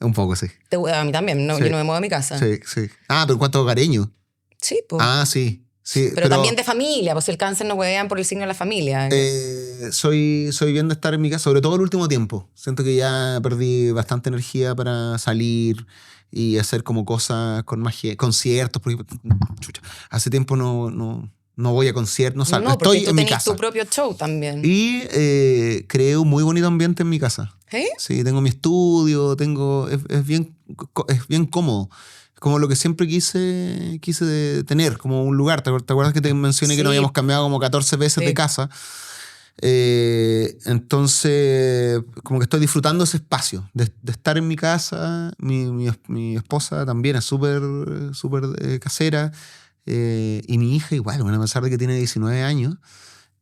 Un poco, sí. A mí también, no, sí. Yo no me muevo de mi casa. Sí. Ah, pero ¿cuánto hogareño? Sí, pues. Ah, sí. Pero también de familia, pues el Cáncer no huevean por el signo de la familia. Soy bien de estar en mi casa, sobre todo el último tiempo. Siento que ya perdí bastante energía para salir y hacer como cosas con más conciertos. Porque, chucha, hace tiempo no voy a conciertos, no salgo. Estoy en mi casa. Tu propio show también. Y creé un muy bonito ambiente en mi casa. ¿Sí? Sí, tengo mi estudio, es bien cómodo. Como lo que siempre quise tener, como un lugar. ¿Te acuerdas que te mencioné que nos habíamos cambiado como 14 veces de casa? Entonces, como que estoy disfrutando ese espacio de estar en mi casa. Mi esposa también es súper casera. Y mi hija igual, bueno, a pesar de que tiene 19 años,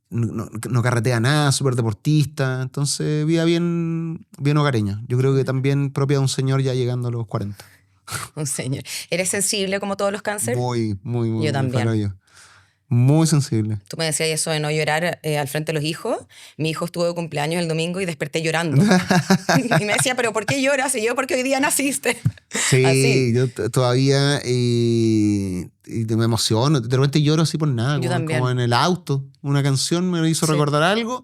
no carretea nada, súper deportista. Entonces, vida bien hogareña. Yo creo que también propia de un señor ya llegando a los 40. Un señor. ¿Eres sensible como todos los Cáncer? Muy. Yo también. Muy sensible. Tú me decías eso de no llorar al frente de los hijos. Mi hijo estuvo de cumpleaños el domingo y desperté llorando. Y me decía, ¿pero por qué lloras? Y yo, porque hoy día naciste. Sí, así. Yo todavía y me emociono. De repente lloro así por nada. Yo también. Como en el auto. Una canción me hizo recordar algo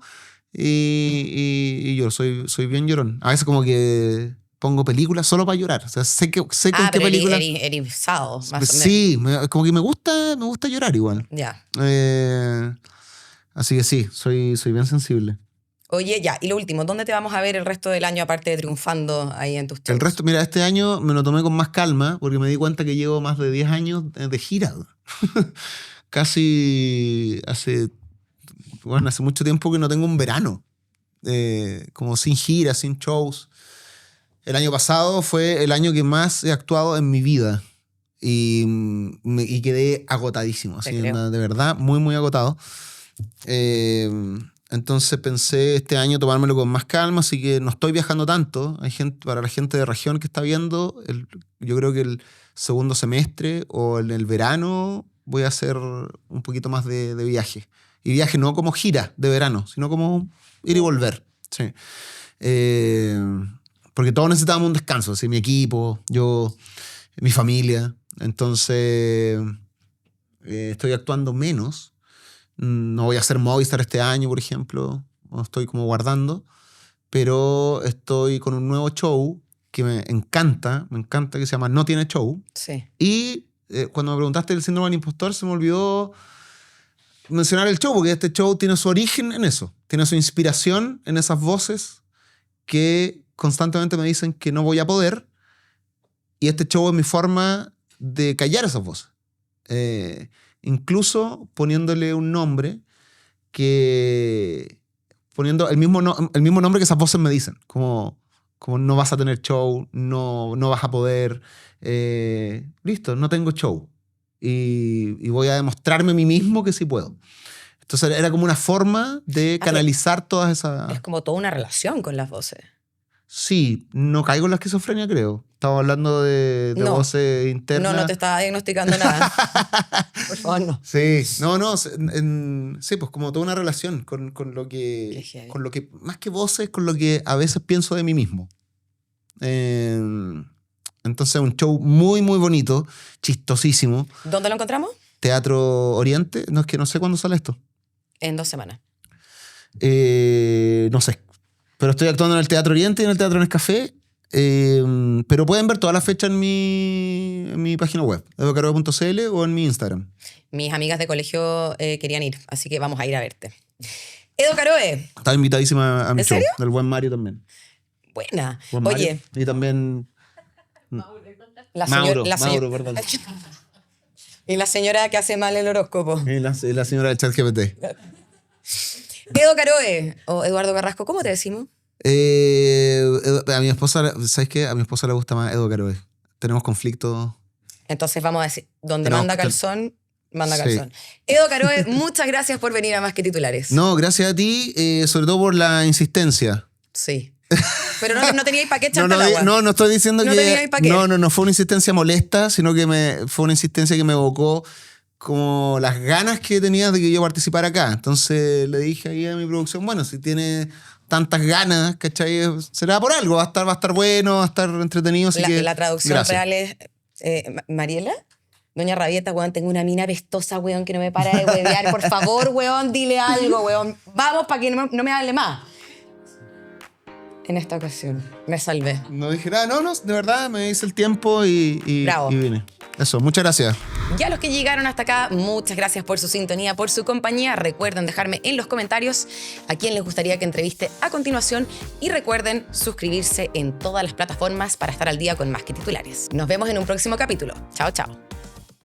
y yo soy bien llorón. A veces como que pongo películas solo para llorar. O sea, sé con qué película. Erizado. Sí, como que me gusta llorar igual. Ya. Así que sí, soy bien sensible. Oye, ya. Y lo último, ¿dónde te vamos a ver el resto del año aparte de triunfando ahí en tus shows? El resto, mira, este año me lo tomé con más calma porque me di cuenta que llevo más de 10 años de gira. Casi hace mucho tiempo que no tengo un verano. Como sin gira, sin shows. El año pasado fue el año que más he actuado en mi vida y quedé agotadísimo, así, de verdad, muy agotado. Entonces pensé este año tomármelo con más calma, así que no estoy viajando tanto. Para la gente de región que está viendo, yo creo que el segundo semestre o en el verano voy a hacer un poquito más de viaje. Y viaje no como gira de verano, sino como ir y volver. Sí. Porque todos necesitábamos un descanso, ¿sí? Mi equipo, yo, mi familia. Entonces, estoy actuando menos. No voy a hacer Movistar este año, por ejemplo. No estoy como guardando. Pero estoy con un nuevo show que me encanta, que se llama No Tiene Show. Sí. Y cuando me preguntaste del síndrome del impostor, se me olvidó mencionar el show, porque este show tiene su origen en eso. Tiene su inspiración en esas voces que constantemente me dicen que no voy a poder, y este show es mi forma de callar esas voces. Incluso poniéndole un nombre que poniendo el mismo nombre que esas voces me dicen. Como no vas a tener show, no vas a poder. Listo, no tengo show. Y voy a demostrarme a mí mismo que sí puedo. Entonces era como una forma de canalizar todas esas... Es como toda una relación con las voces. Sí, no caigo en la esquizofrenia, creo. Estamos hablando de voces internas. No te estaba diagnosticando nada. Por favor, no. Sí, sí, pues como toda una relación con lo que, más que voces, con lo que a veces pienso de mí mismo. Entonces, un show muy, muy bonito, chistosísimo. ¿Dónde lo encontramos? Teatro Oriente. No, es que no sé cuándo sale esto. En 2 semanas. No sé. Pero estoy actuando en el Teatro Oriente y en el Teatro Nescafé. Pero pueden ver toda la fecha en mi página web, educaroe.cl, o en mi Instagram. Mis amigas de colegio querían ir, así que vamos a ir a verte. Edo Caroe. Está invitadísima a mi show. ¿En serio? Del buen Mario también. Buena. Buen Oye. Mario. Y también... Mauro, perdón. Y la señora que hace mal el horóscopo. Y la señora del ChatGPT. Edo Caroe o Eduardo Carrasco, ¿cómo te decimos? A mi esposa, ¿sabes qué? A mi esposa le gusta más Edo Caroe. Tenemos conflictos. Entonces vamos a decir, donde manda calzón, manda Sí. calzón. Edo Caroe, muchas gracias por venir a Más que Titulares. No, gracias a ti, sobre todo por la insistencia. Sí. Pero no teníais para qué echarte al agua. No estoy diciendo No que... teníais pa' qué. No fue una insistencia molesta, sino que fue una insistencia que me evocó como las ganas que tenía de que yo participara acá. Entonces le dije ahí a mi producción, bueno, si tiene tantas ganas, ¿cachai? Será por algo, va a estar bueno, va a estar entretenido. Así que, La traducción gracias. real es... Mariela, Doña Rabieta, weón, tengo una mina pestosa, weón, que no me para de huevear. Por favor, weón, dile algo, weón. Vamos para que no me hable más. En esta ocasión me salvé. No dije nada, no, de verdad, me hice el tiempo y Bravo. y vine. Eso, muchas gracias. Y a los que llegaron hasta acá, muchas gracias por su sintonía, por su compañía. Recuerden dejarme en los comentarios a quién les gustaría que entreviste a continuación y recuerden suscribirse en todas las plataformas para estar al día con Más que Titulares. Nos vemos en un próximo capítulo. Chao, chao.